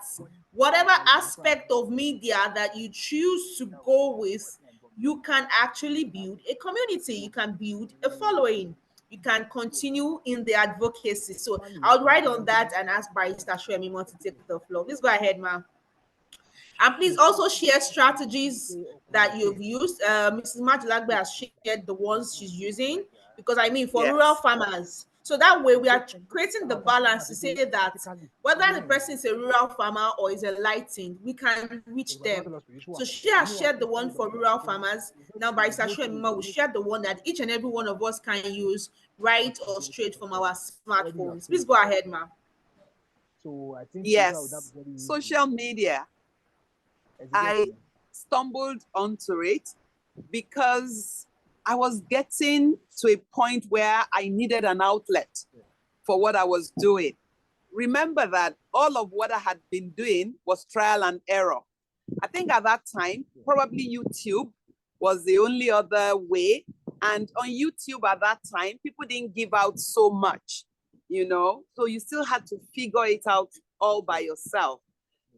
whatever aspect of media that you choose to go with, you can actually build a community, you can build a following, you can continue in the advocacy. So I'll write on that and ask Barrister Sowemimo to take the floor. Please go ahead, ma'am. And please also share strategies that you've used. Mrs. Majolagbe has shared the ones she's using, because I mean, for rural farmers. So that way we are creating the balance to say that whether the person is a rural farmer or is enlightened, we can reach them. So she has shared the one for rural farmers. Now Barrister Sowemimo will share the one that each and every one of us can use right or straight from our smartphones. Please go ahead, ma'am. So I think yes, social media. I stumbled onto it because I was getting to a point where I needed an outlet for what I was doing. Remember that all of what I had been doing was trial and error. I think at that time, probably YouTube was the only other way. And on YouTube at that time, people didn't give out so much, so you still had to figure it out all by yourself.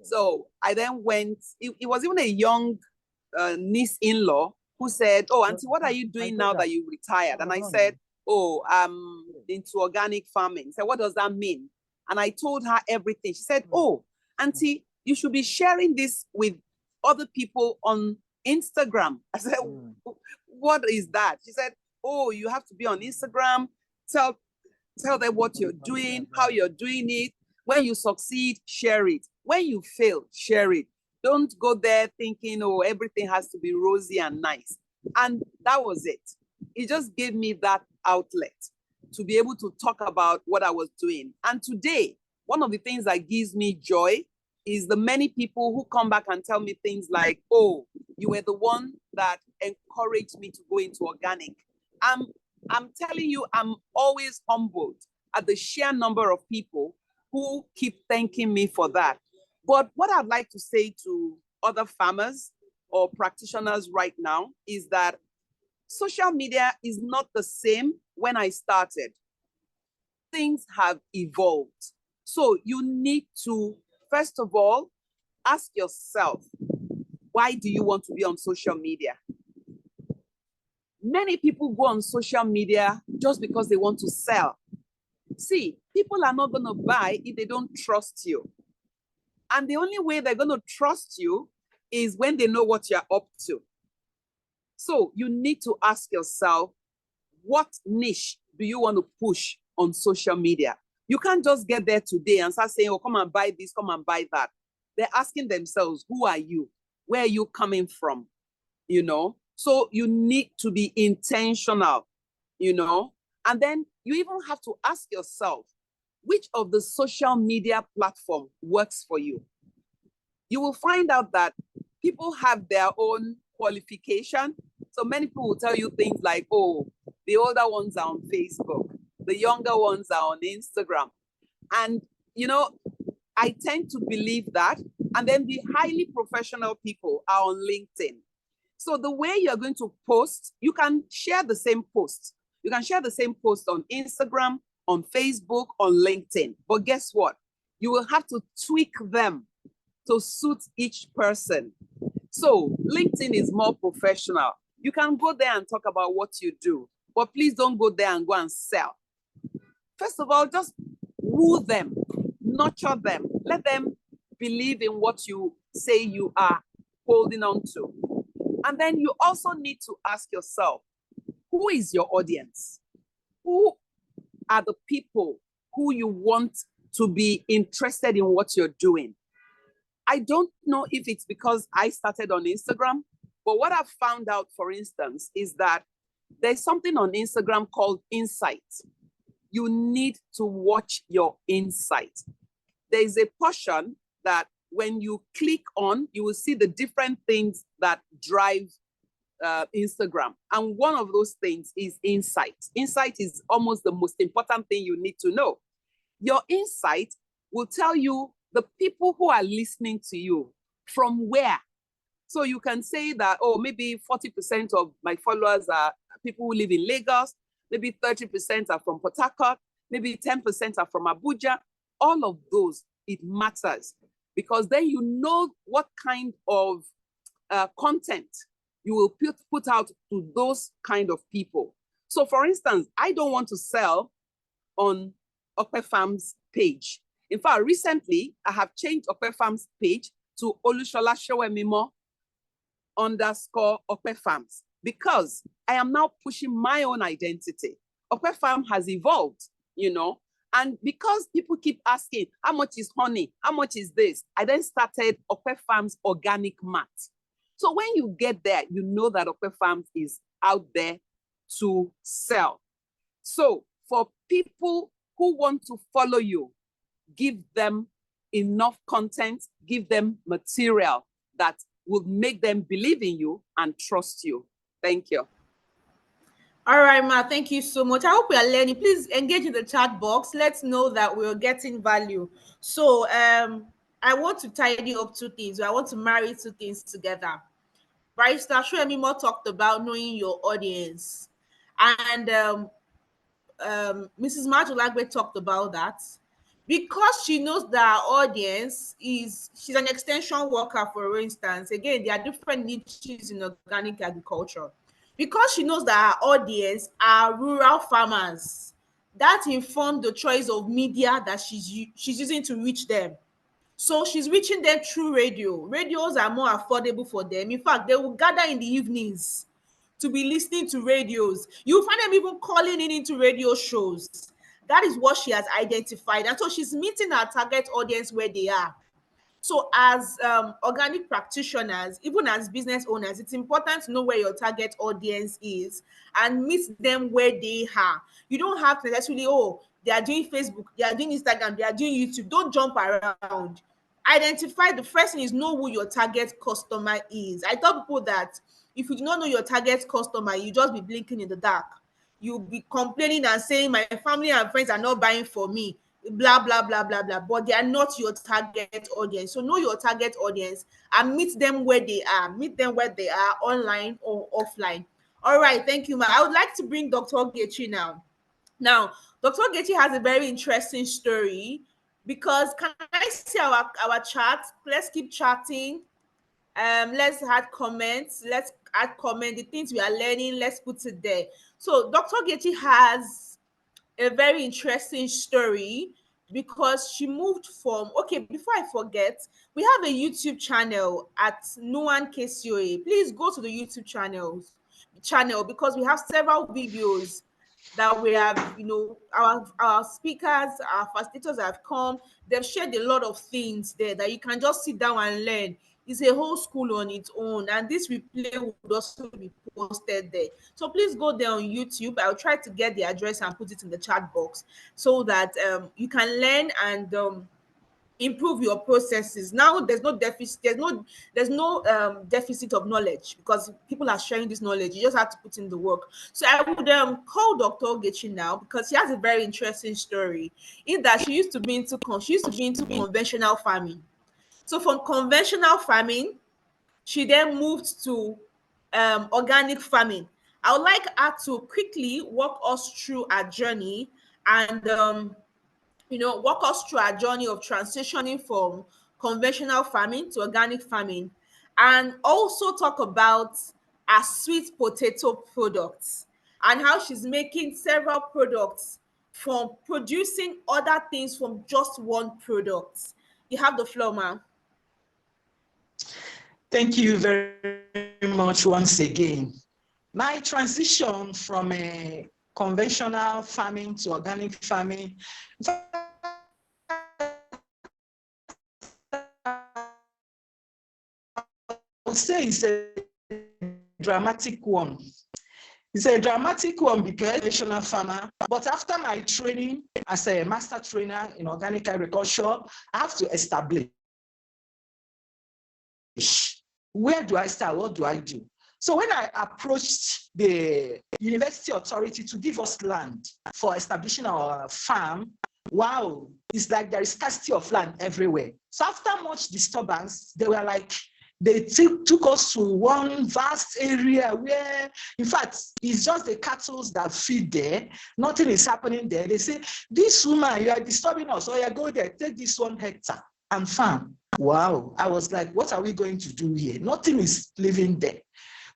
So I then went, it was even a young niece-in-law who said, oh, Auntie, what are you doing now that you retired? And I said, oh, I'm into organic farming. He said, what does that mean? And I told her everything. She said, oh, Auntie, you should be sharing this with other people on Instagram. I said, what is that? She said, oh, you have to be on Instagram, tell them what you're doing, how you're doing it. When you succeed, share it. When you fail, share it. Don't go there thinking, oh, everything has to be rosy and nice. And that was it. It just gave me that outlet to be able to talk about what I was doing. And today, one of the things that gives me joy is the many people who come back and tell me things like, oh, you were the one that encouraged me to go into organic. I'm telling you, I'm always humbled at the sheer number of people who keep thanking me for that. But what I'd like to say to other farmers or practitioners right now is that social media is not the same when I started. Things have evolved. So you need to, first of all, ask yourself, why do you want to be on social media? Many people go on social media just because they want to sell. See, people are not going to buy if they don't trust you. And the only way they're going to trust you is when they know what you're up to. So you need to ask yourself, what niche do you want to push on social media? You can't just get there today and start saying, oh, come and buy this, come and buy that. They're asking themselves, who are you? Where are you coming from? So you need to be intentional, and then you even have to ask yourself, which of the social media platform works for you? You will find out that people have their own qualification. So many people will tell you things like, oh, the older ones are on Facebook, the younger ones are on Instagram. And, I tend to believe that. And then the highly professional people are on LinkedIn. So the way you're going to post, you can share the same post. You can share the same post on Instagram, on Facebook, on LinkedIn. But guess what? You will have to tweak them to suit each person. So LinkedIn is more professional. You can go there and talk about what you do, but please don't go there and go and sell. First of all, just woo them, nurture them, let them believe in what you say you are holding on to. And then you also need to ask yourself, who is your audience? Who are the people who you want to be interested in what you're doing? I don't know if it's because I started on Instagram, but what I've found out, for instance, is that there's something on Instagram called insight. You need to watch your insight. There's a portion that when you click on, you will see the different things that drive Instagram. And one of those things is insight. Insight is almost the most important thing you need to know. Your insight will tell you the people who are listening to you from where. So you can say that, oh, maybe 40% of my followers are people who live in Lagos, maybe 30% are from Port Harcourt, maybe 10% are from Abuja. All of those, it matters, because then you know what kind of content you will put out to those kind of people. So for instance, I don't want to sell on Okpe Farm's page. In fact, recently, I have changed Okpe Farm's page to Olusola Sowemimo _Okpe Farms, because I am now pushing my own identity. Okpe Farm has evolved, you know, and because people keep asking, how much is honey? How much is this? I then started Okpe Farm's Organic Mat. So when you get there, you know that Okpe Farms is out there to sell. So for people who want to follow you, give them enough content, give them material that will make them believe in you and trust you. Thank you. All right, Ma, thank you so much. I hope we are learning. Please engage in the chat box. Let's know that we're getting value. So I want to tidy up two things. I want to marry two things together. Barrister Sowemimo talked about knowing your audience. And Mrs. Majolagbe talked about that. Because she knows that our audience she's an extension worker, for instance. Again, there are different niches in organic agriculture. Because she knows that our audience are rural farmers, that informed the choice of media that she's using to reach them. So she's reaching them through radio. Radios are more affordable for them. In fact, they will gather in the evenings to be listening to radios. You'll find them even calling in into radio shows. That is what she has identified. And so she's meeting her target audience where they are. So as organic practitioners, even as business owners, it's important to know where your target audience is and meet them where they are. You don't have to necessarily, oh, they are doing Facebook, they are doing Instagram, they are doing YouTube. Don't jump around. Identify, the first thing is know who your target customer is. I tell people that if you do not know your target customer, you just be blinking in the dark. You'll be complaining and saying, my family and friends are not buying for me, blah, blah, blah, blah, blah, but they are not your target audience. So know your target audience and meet them where they are. Meet them where they are, online or offline. All right, thank you, Ma. I would like to bring Dr. Ogechi now. Now, Dr. Ogechi has a very interesting story, because can I see our chat? Let's keep chatting. Let's add comments. Let's add comment. The things we are learning, let's put it there. So Dr. Ogechi has a very interesting story, because she moved from, okay, before I forget, we have a YouTube channel at Nuan KCOA. Please go to the YouTube channel, because we have several videos that we have, you know, our speakers, our facilitators have come, they've shared a lot of things there that you can just sit down and learn. It's a whole school on its own, and this replay would also be posted there. So please go there on YouTube. I'll try to get the address and put it in the chat box so that you can learn and improve your processes. Now there's no deficit, there's no deficit of knowledge, because people are sharing this knowledge. You just have to put in the work. So I would call Dr. Ogechi now, because she has a very interesting story in that she used to be into conventional farming. So from conventional farming, she then moved to organic farming. I would like her to quickly walk us through our journey and walk us through our journey of transitioning from conventional farming to organic farming, and also talk about our sweet potato products and how she's making several products from producing other things from just one product. You have the floor, ma'am. Thank you very much once again. My transition from a conventional farming to organic farming, I would say it's a dramatic one. It's a dramatic one because I'm a conventional farmer, but after my training as a master trainer in organic agriculture, I have to establish where do I start, what do I do? So when I approached the university authority to give us land for establishing our farm, wow, it's like there is scarcity of land everywhere. So after much disturbance, they were like, they took us to one vast area where, in fact, it's just the cattle that feed there. Nothing is happening there. They say, this woman, you are disturbing us. Oh, yeah, go there, take this 1 hectare and farm. Wow. I was like, what are we going to do here? Nothing is living there.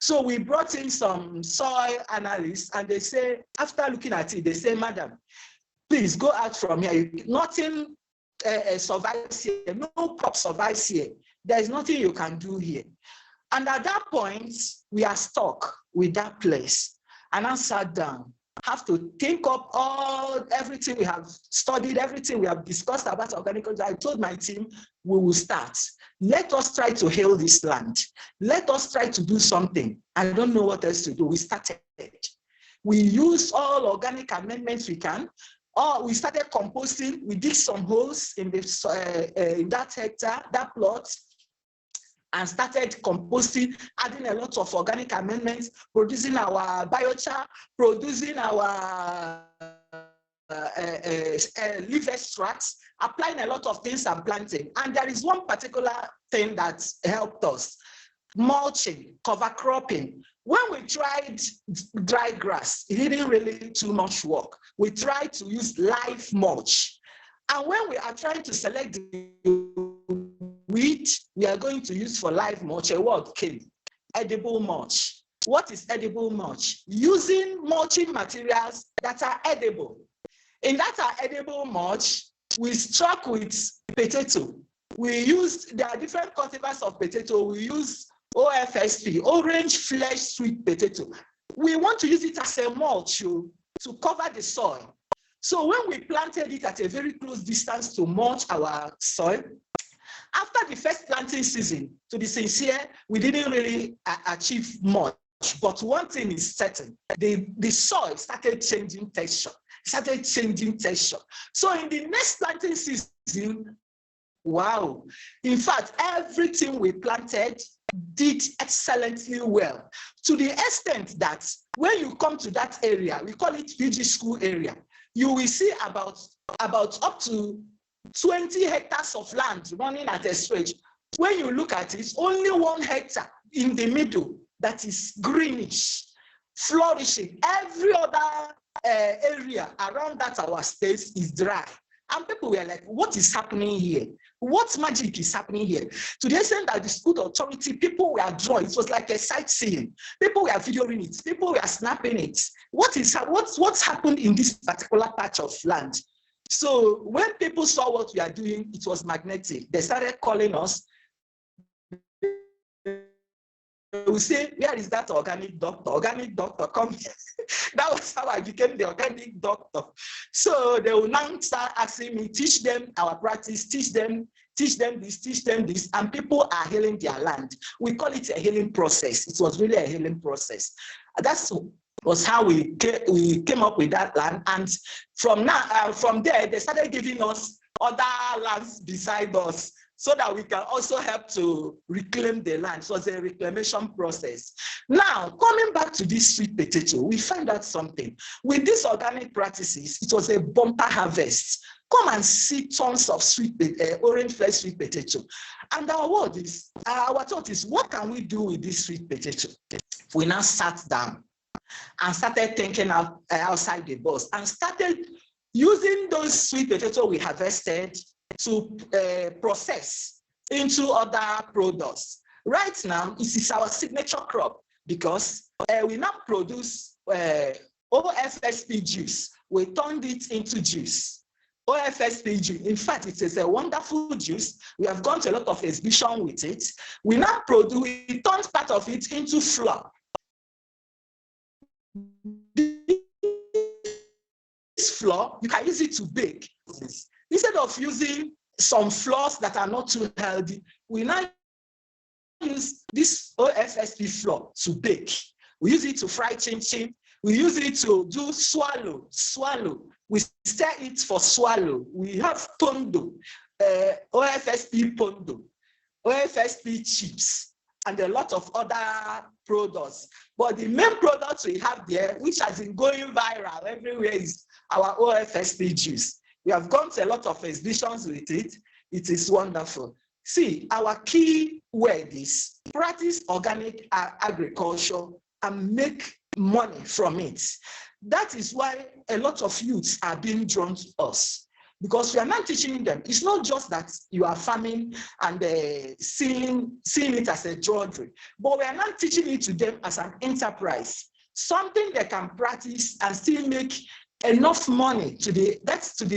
So we brought in some soil analysts, and they say, after looking at it, they say, madam, please go out from here. Nothing survives here. No crop survives here. There is nothing you can do here. And at that point, we are stuck with that place. And I sat down, have to think up everything we have studied, everything we have discussed about organic agriculture. I told my team, we will start. Let us try to heal this land. Let us try to do something. I don't know what else to do. We started. We used all organic amendments we can. We started composting. We dig some holes in that hectare, that plot, and started composting, adding a lot of organic amendments, producing our biochar, producing our leaf extracts, applying a lot of things and planting. And there is one particular thing that helped us: mulching, cover cropping. When we tried dry grass, it didn't really too much work. We tried to use live mulch. And when we are trying to select the wheat we are going to use for live mulch, a word came: edible mulch. What is edible mulch? Using mulching materials that are edible. In that edible mulch, we struck with potato. There are different cultivars of potato. We use OFSP, orange flesh sweet potato. We want to use it as a mulch to cover the soil. So when we planted it at a very close distance to mulch our soil, after the first planting season, to be sincere, we didn't really achieve much. But one thing is certain: the soil started changing texture. So in the next planting season, wow, in fact, everything we planted did excellently well, to the extent that when you come to that area, we call it PG school area, you will see about up to 20 hectares of land running at a stretch. When you look at it, only 1 hectare in the middle that is greenish, flourishing. Every other area around that our space is dry. And people were like, what is happening here? What magic is happening here? To the extent that the school authority, people were drawing. It was like a sightseeing. People were videoing it. People were snapping it. What's happened in this particular patch of land? So when people saw what we are doing, it was magnetic. They started calling us. We say, where is that organic doctor? Organic doctor, come here. That was how I became the organic doctor. So they will now start asking me, teach them our practice, teach them this, and people are healing their land. We call it a healing process. It was really a healing process. That was how we came up with that land. And from there, they started giving us other lands beside us, so that we can also help to reclaim the land. So it's a reclamation process. Now, coming back to this sweet potato, we find out something. With these organic practices, it was a bumper harvest. Come and see tons of orange flesh sweet potato. And our thought is, what can we do with this sweet potato? We now sat down and started thinking outside the box and started using those sweet potato we harvested to process into other products. Right now, it is our signature crop because we now produce OFSP juice. We turned it into juice. OFSP juice. In fact, it is a wonderful juice. We have gone to a lot of exhibition with it. We now produce, we turn part of it into flour. This flour, you can use it to bake. Instead of using some flours that are not too healthy, we now use this OFSP flour to bake. We use it to fry chin-chin. We use it to do swallow. We stir it for swallow. We have pondo, OFSP pondo, OFSP chips, and a lot of other products. But the main product we have there, which has been going viral everywhere, is our OFSP juice. We have gone to a lot of exhibitions with it. It is wonderful. See, our key word is practice organic agriculture and make money from it. That is why a lot of youths are being drawn to us, because we are not teaching them. It's not just that you are farming and seeing it as a drudgery, but we are not teaching it to them as an enterprise, something they can practice and still make enough money to the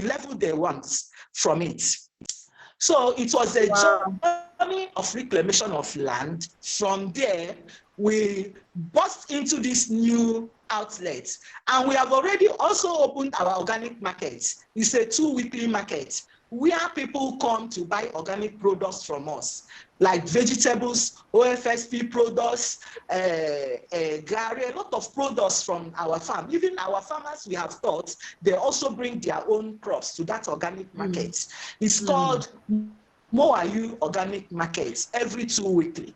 level they want from it. So it was a journey of reclamation of land. From there, we burst into this new outlet, and we have already also opened our organic market. It's a 2-weekly market where people come to buy organic products from us, like vegetables, OFSP products, gari, a lot of products from our farm. Even our farmers, we have taught, they also bring their own crops to that organic market. It's called Moayu Organic Market, every 2 weekly.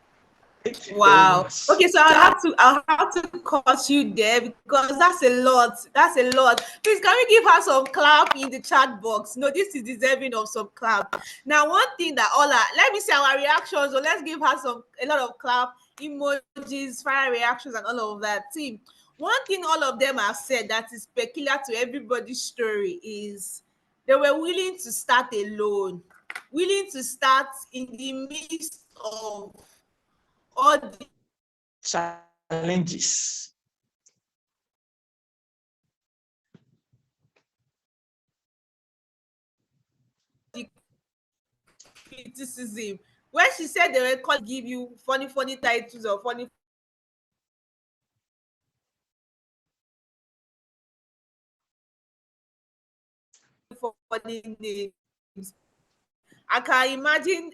Wow. Okay, so I'll have to cut you there because that's a lot. That's a lot. Please, can we give her some clap in the chat box? No, this is deserving of some clap. Now, one thing that let me see our reactions. So let's give her a lot of clap emojis, fire reactions, and all of that. Team, one thing all of them have said that is peculiar to everybody's story is they were willing to start alone, willing to start in the midst of all the challenges. The criticism. When she said they were called give you funny titles or funny names. I can imagine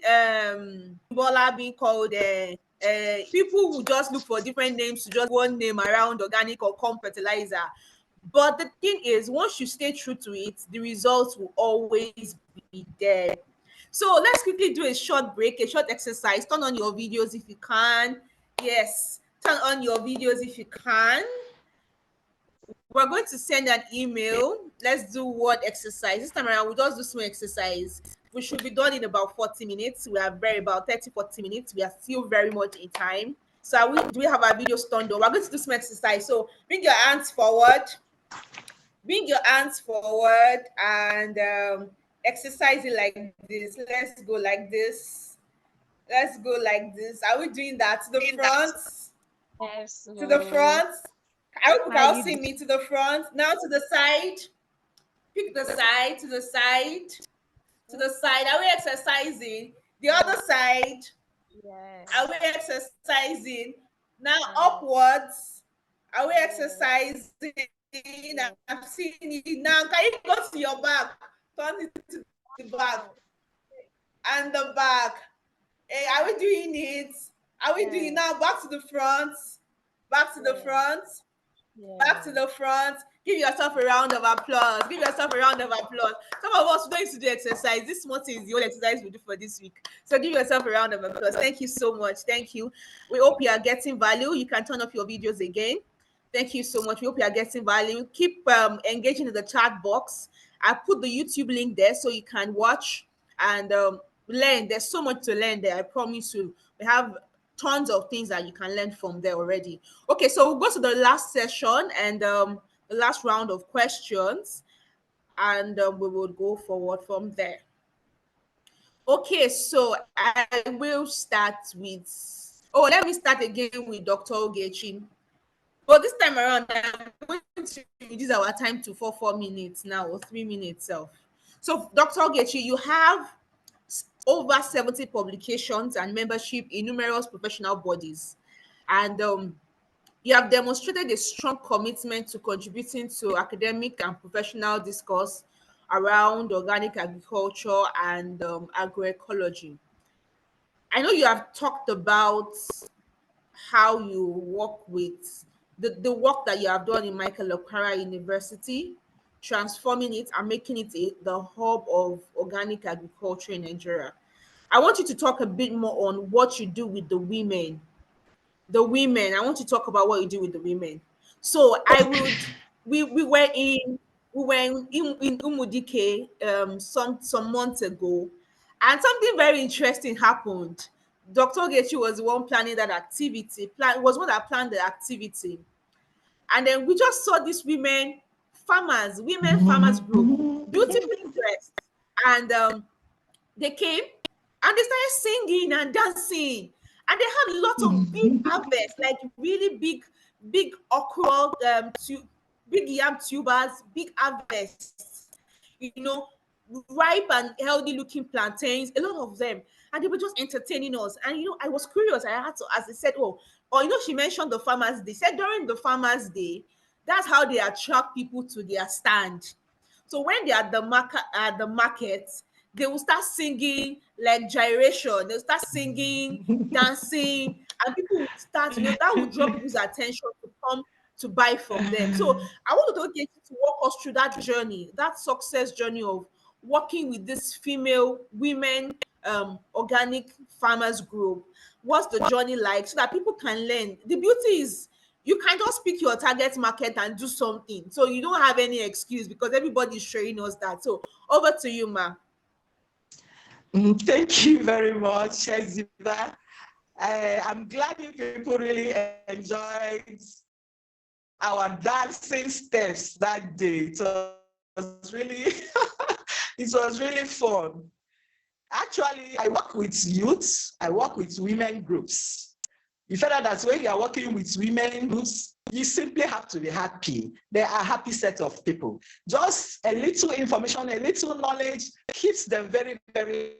Bola being called people who just look for different names to just one name around organic or corn fertilizer. But the thing is, once you stay true to it, the results will always be there. So let's quickly do a short break, a short exercise. Turn on your videos if you can. Yes, turn on your videos if you can. We're going to send an email. Let's do word exercise. This time around, we'll just do small exercise. We should be done in about 40 minutes. We are about 30, 40 minutes. We are still very much in time. So do we have our video turned on? We're going to do some exercise. So bring your hands forward. Bring your hands forward and exercise it like this. Let's go like this. Let's go like this. Are we doing that? To the front? Yes. To the front? I hope you can all see me. To the front. Now to the side. Pick the side. To the side. To the side. Are we exercising? The other side. Yes. Are we exercising? Now upwards. Are we exercising? I've seen it. Now can you go to your back? Turn it to the back. And the back. Hey, are we doing it? Are we doing now? Back to the front. Back to the front. Back to the front. Give yourself a round of applause. Give yourself a round of applause. Some of us don't used to do exercise. This month is the only exercise we do for this week. So give yourself a round of applause. Thank you so much. Thank you. We hope you are getting value. You can turn off your videos again. Thank you so much. We hope you are getting value. Keep engaging in the chat box. I put the YouTube link there so you can watch and learn. There's so much to learn there. I promise you. We have tons of things that you can learn from there already. Okay, so we'll go to the last session and the last round of questions, and we will go forward from there. Okay, so I will start with, let me start again with Dr. Ogechi. But this time around, I'm going to reduce our time to 4 minutes now, or 3 minutes. So, Dr. Ogechi, you have over 70 publications and membership in numerous professional bodies. And you have demonstrated a strong commitment to contributing to academic and professional discourse around organic agriculture and agroecology. I know you have talked about how you work with the work that you have done in Michael Okara University, transforming it and making it the hub of organic agriculture in Nigeria. I want you to talk a bit more on what you do with the women. The women. I want to talk about what you do with the women. So I would. We were in in Umudike some months ago, and something very interesting happened. Dr. Ogechi was the one planning that activity. Was one that planned the activity, and then we just saw these women farmers group, beautifully dressed, and they came and they started singing and dancing, and they had lots of big harvests, like really big okra, big yam tubers, big harvests, you know, ripe and healthy looking plantains, a lot of them, and they were just entertaining us. And I was curious. I had to, as they said, she mentioned the farmers. They said during the farmers' day, that's how they attract people to their stand. So when they're at the market, they will start singing like gyration. They'll start singing, dancing, and people will start, that will draw people's attention to come to buy from them. So I want to get you to walk us through that journey, that success journey of working with this female women organic farmers group. What's the journey like, so that people can learn? The beauty is you can just pick your target market and do something. So you don't have any excuse because everybody's showing us that. So over to you, ma. Thank you very much, Sheziba. I'm glad you people really enjoyed our dancing steps that day. It was really, it was really fun. Actually, I work with youth, I work with women groups. You find out that when you are working with women groups, you simply have to be happy. They are a happy set of people. Just a little information, a little knowledge keeps them very, very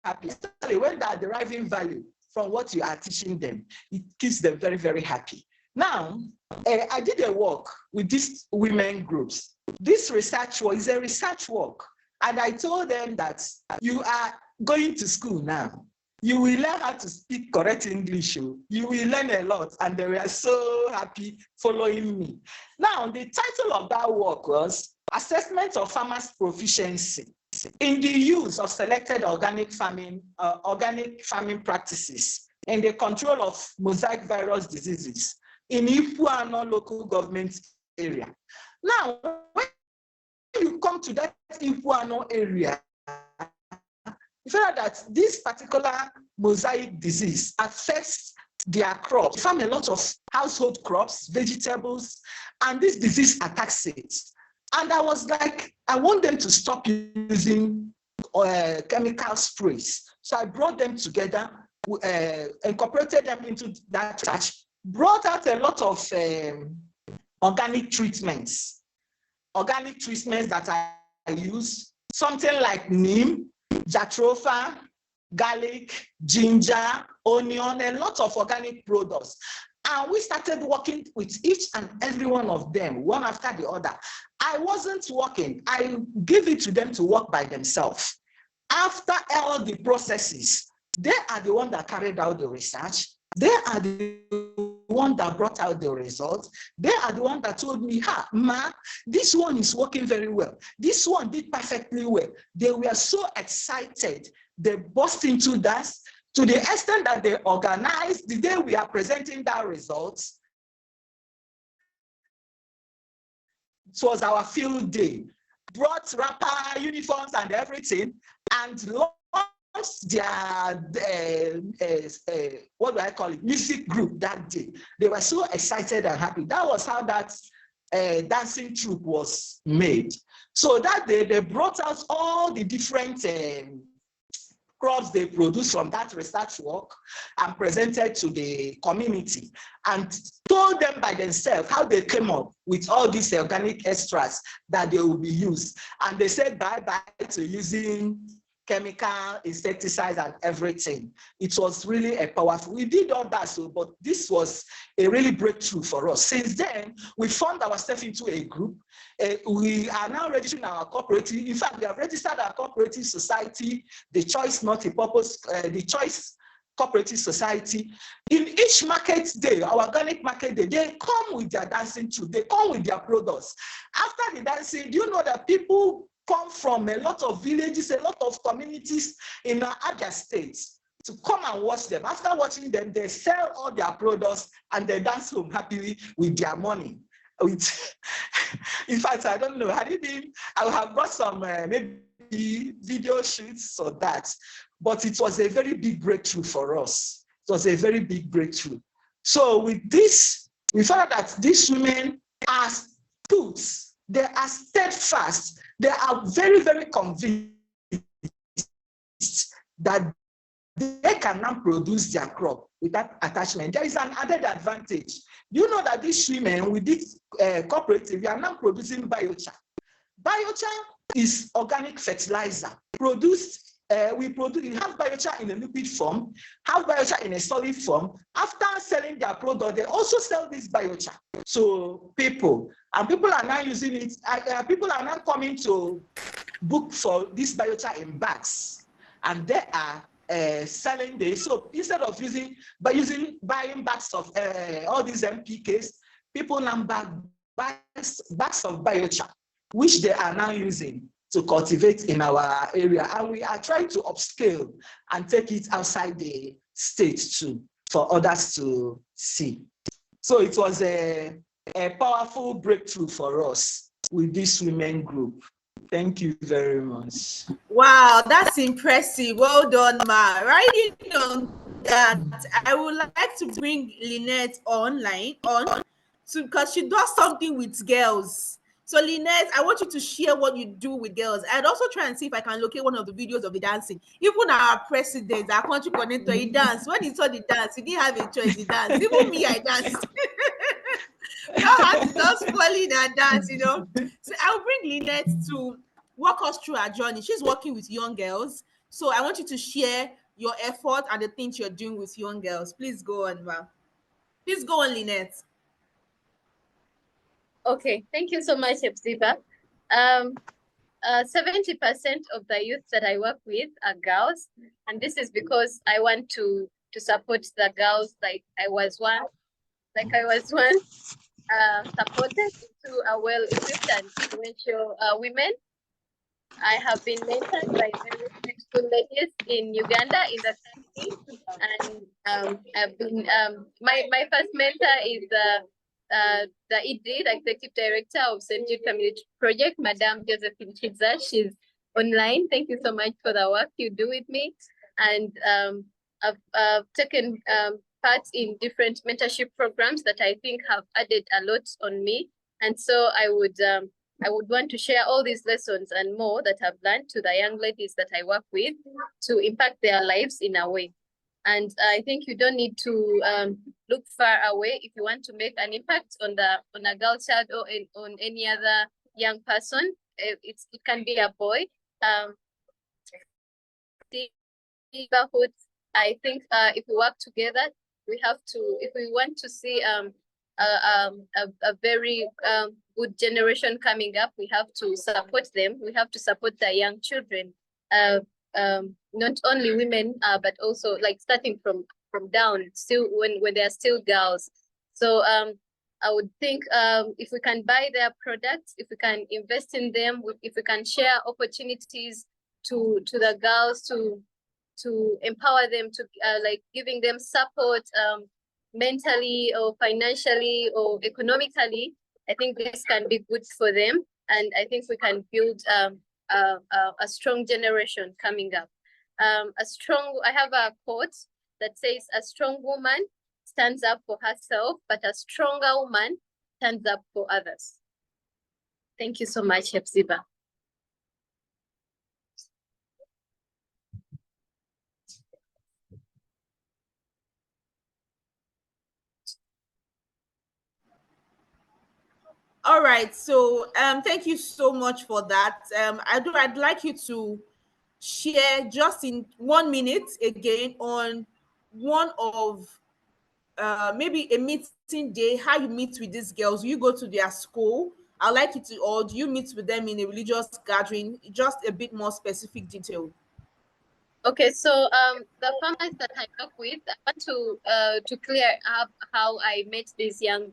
happy. Especially when they are deriving value from what you are teaching them, it keeps them very, very happy. Now, I did a work with these women groups. This research work is a research work. And I told them that you are going to school now. You will learn how to speak correct English. You will learn a lot. And they were so happy following me. Now, the title of that work was Assessment of Farmers' Proficiency in the Use of Selected Organic Farming Practices in the Control of Mosaic Virus Diseases in Ipuano local government area. Now, when you come to that Ipuano area, you find out that this particular mosaic disease affects their crops. They farm a lot of household crops, vegetables, and this disease attacks it. And I was like, I want them to stop using chemical sprays. So I brought them together, incorporated them into that research, brought out a lot of organic treatments that I use, something like neem, jatropha, garlic, ginger, onion, a lot of organic products. And we started working with each and every one of them, one after the other. I wasn't working. I gave it to them to work by themselves. After all the processes, they are the one that carried out the research. They are the one that brought out the results. They are the one that told me, ma, this one is working very well. This one did perfectly well. They were so excited. They burst into that to the extent that they organized the day we are presenting that results. It was our field day. Brought wrapper, uniforms, and everything, and their what do I call it, music group that day. They were so excited and happy. That was how that dancing troupe was made. So that day they brought out all the different crops they produce from that research work and presented to the community and told them by themselves how they came up with all these organic extracts that they will be used. And they said bye-bye to using chemical insecticides and everything. It was really a powerful, we did all that, so, but this was a really breakthrough for us. Since then, we formed ourselves into a group. We are now registering our cooperative. In fact, we have registered our cooperative society, the Choice Multipurpose, the Choice Cooperative Society. In each market day, our organic market day, they come with their dancing too. They come with their products. After the dancing, do you know that people come from a lot of villages, a lot of communities in other states to come and watch them. After watching them, they sell all their products and they dance home happily with their money. In fact, I don't know, had it been, I would have got some maybe video shoots or that, but it was a very big breakthrough for us. It was a very big breakthrough. So with this, we found that these women are truths. They are steadfast. They are very, very convinced that they can now produce their crop without attachment. There is an added advantage. You know that these women with this cooperative, we are now producing biochar. Biochar is organic fertilizer produced. We have biochar in a liquid form, have biochar in a solid form. After selling their product, they also sell this biochar. So people are now using it. People are now coming to book for this biochar in bags, and they are selling this. So instead of buying bags of all these MPKs, people now buy bags of biochar, which they are now using to cultivate in our area. And we are trying to upscale and take it outside the state too, for others to see. So it was a powerful breakthrough for us with this women group. Thank you very much. Wow, that's impressive. Well done, Ma. Right on that, I would like to bring Lynette on because she does something with girls. So Lynette, I want you to share what you do with girls. I'd also try and see if I can locate one of the videos of the dancing. Even our president, our country connector, he danced. When he saw the dance, he didn't have a choice, he danced. Even me, I danced. We all had to just fall in and dance, you know. So I'll bring Lynette to walk us through our journey. She's working with young girls. So I want you to share your effort and the things you're doing with young girls. Please go on, Ma. Please go on, Lynette. Okay, thank you so much, Hepzibah. 70% of the youth that I work with are girls, and this is because I want to support the girls like I was once supported into a well-equipped and influential women. I have been mentored by very successful ladies in Uganda, in the country, and I've been my first mentor is the ED, the Executive Director of St. Jude Community Project, Madam Josephine Chiza. She's online. Thank you so much for the work you do with me. And I've taken part in different mentorship programs that I think have added a lot on me. And so I would want to share all these lessons and more that I've learned to the young ladies that I work with to impact their lives in a way. And I think you don't need to look far away if you want to make an impact on a girl child or on any other young person. It can be a boy. Neighborhood. I think if we work together, we have to. If we want to see a very good generation coming up, we have to support them. We have to support the young children. Not only women, but also like starting from down, still when they're still girls. So I would think if we can buy their products, if we can invest in them, if we can share opportunities to the girls to empower them, to like giving them support mentally or financially or economically, I think this can be good for them, and I think we can build a strong generation coming up. I have a quote that says, a strong woman stands up for herself, but a stronger woman stands up for others. Thank you so much, Hepzibah. All right. So thank you so much for that. I'd like you to share just in 1 minute again on one of maybe a meeting day, how you meet with these girls. You go to their school. I'd like you to, or do you meet with them in a religious gathering? Just a bit more specific detail. Okay, so the farmers that I work with, I want to clear up how I met these young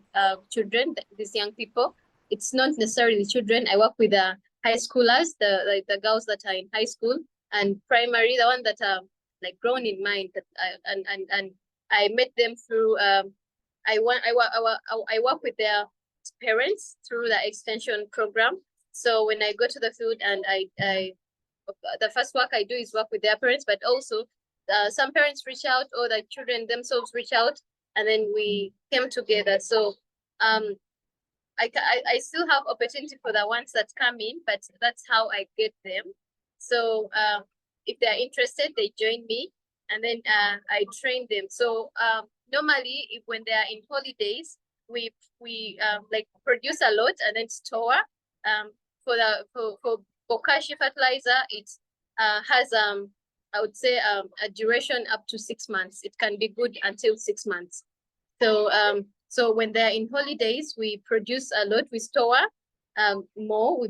children, these young people. It's not necessarily children. I work with high schoolers, the girls that are in high school and primary, the one that are like grown in mind. That and I met them through I work with their parents through the extension program. So when I go to the field and I the first work I do is work with their parents, but also some parents reach out or the children themselves reach out, and then we came together. So I still have opportunity for the ones that come in, but that's how I get them. So if they're interested, they join me, and then I train them. So normally, when they are in holidays, we like produce a lot and then store. For bokashi fertilizer, it has I would say a duration up to 6 months. It can be good until 6 months. So so when they're in holidays, we produce a lot. We store more. We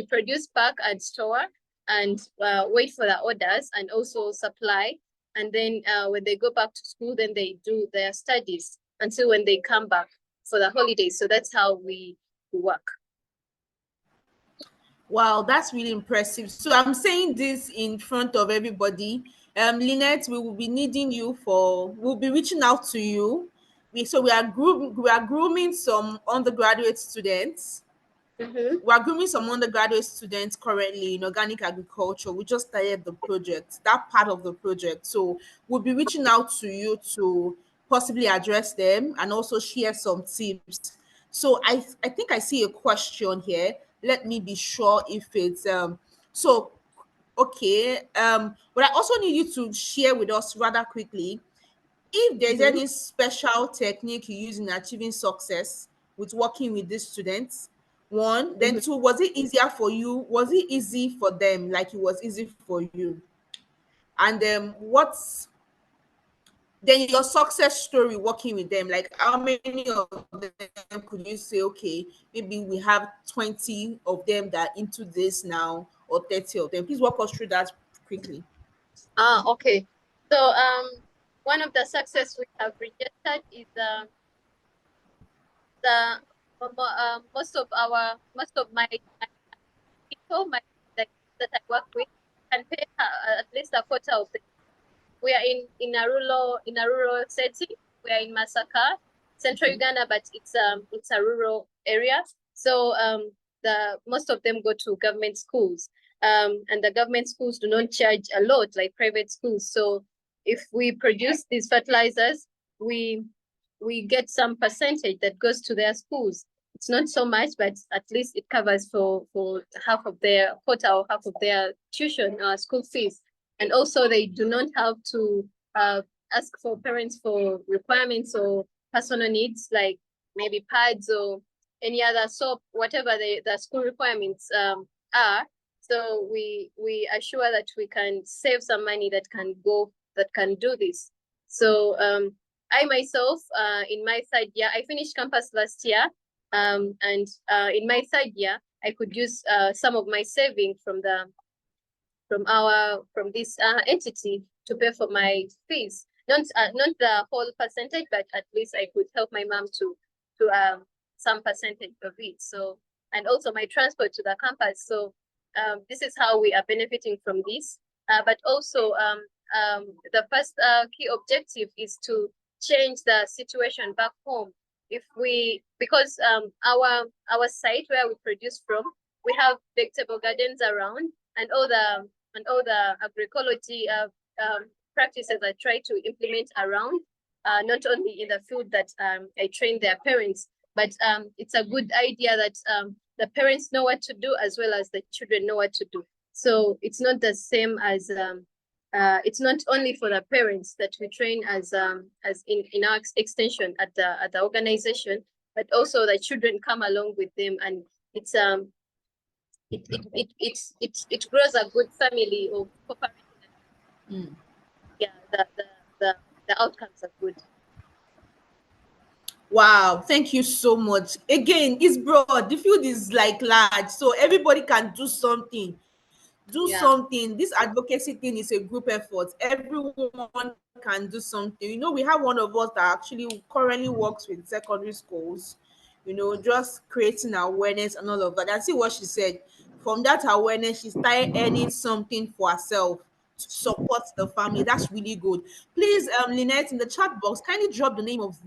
produce, pack, and store, and wait for the orders, and also supply. And then when they go back to school, then they do their studies until when they come back for the holidays. So that's how we work. Wow, that's really impressive. So I'm saying this in front of everybody. Lynette, we will be needing you we'll be reaching out to you. We are grooming some undergraduate students. Mm-hmm. We are grooming some undergraduate students currently in organic agriculture. We just started the project, that part of the project. So we'll be reaching out to you to possibly address them and also share some tips. So I think I see a question here. Let me be sure if it's so okay. But I also need you to share with us rather quickly if there's Mm-hmm. any special technique you use in achieving success with working with these students. One, then Mm-hmm. two, was it easier for you? Was it easy for them like it was easy for you? And what's then your success story working with them? Like how many of them could you say, okay, maybe we have 20 of them that are into this now, or 30 of them? Please walk us through that quickly. Okay. So one of the success we have registered is the most of my people that I work with can pay at least a quarter of them. We are in a rural setting. We are in Masaka, Central Uganda, but it's a rural area. So the most of them go to government schools. And the government schools do not charge a lot like private schools. So if we produce these fertilizers, we get some percentage that goes to their schools. It's not so much, but at least it covers for half of their quota or half of their tuition school fees. And also they do not have to ask for parents for requirements or personal needs like maybe pads or any other soap, whatever the school requirements are. So we assure that we can save some money that can do this. So I myself, in my third year, I finished campus last year, and in my third year, I could use some of my saving from this entity to pay for my fees. Not the whole percentage, but at least I could help my mom to some percentage of it. So, and also my transport to the campus. So this is how we are benefiting from this. But also the first key objective is to change the situation back home. Because our site where we produce from, we have vegetable gardens around, and all the agroecology practices I try to implement around, not only in the field that I train their parents, but it's a good idea that the parents know what to do as well as the children know what to do. So it's not the same as it's not only for the parents that we train as in our extension at the organization, but also the children come along with them, and it grows a good family of cooperating. Yeah, the outcomes are good. Wow, thank you so much. Again, it's broad. The field is like large, so everybody can do something. Something. This advocacy thing is a group effort. Everyone can do something. You know, we have one of us that actually currently works with secondary schools, you know, just creating awareness and all of that. And see what she said. From that awareness, she started earning something for herself to support the family. That's really good. Please, Lynette, in the chat box, kindly drop the name of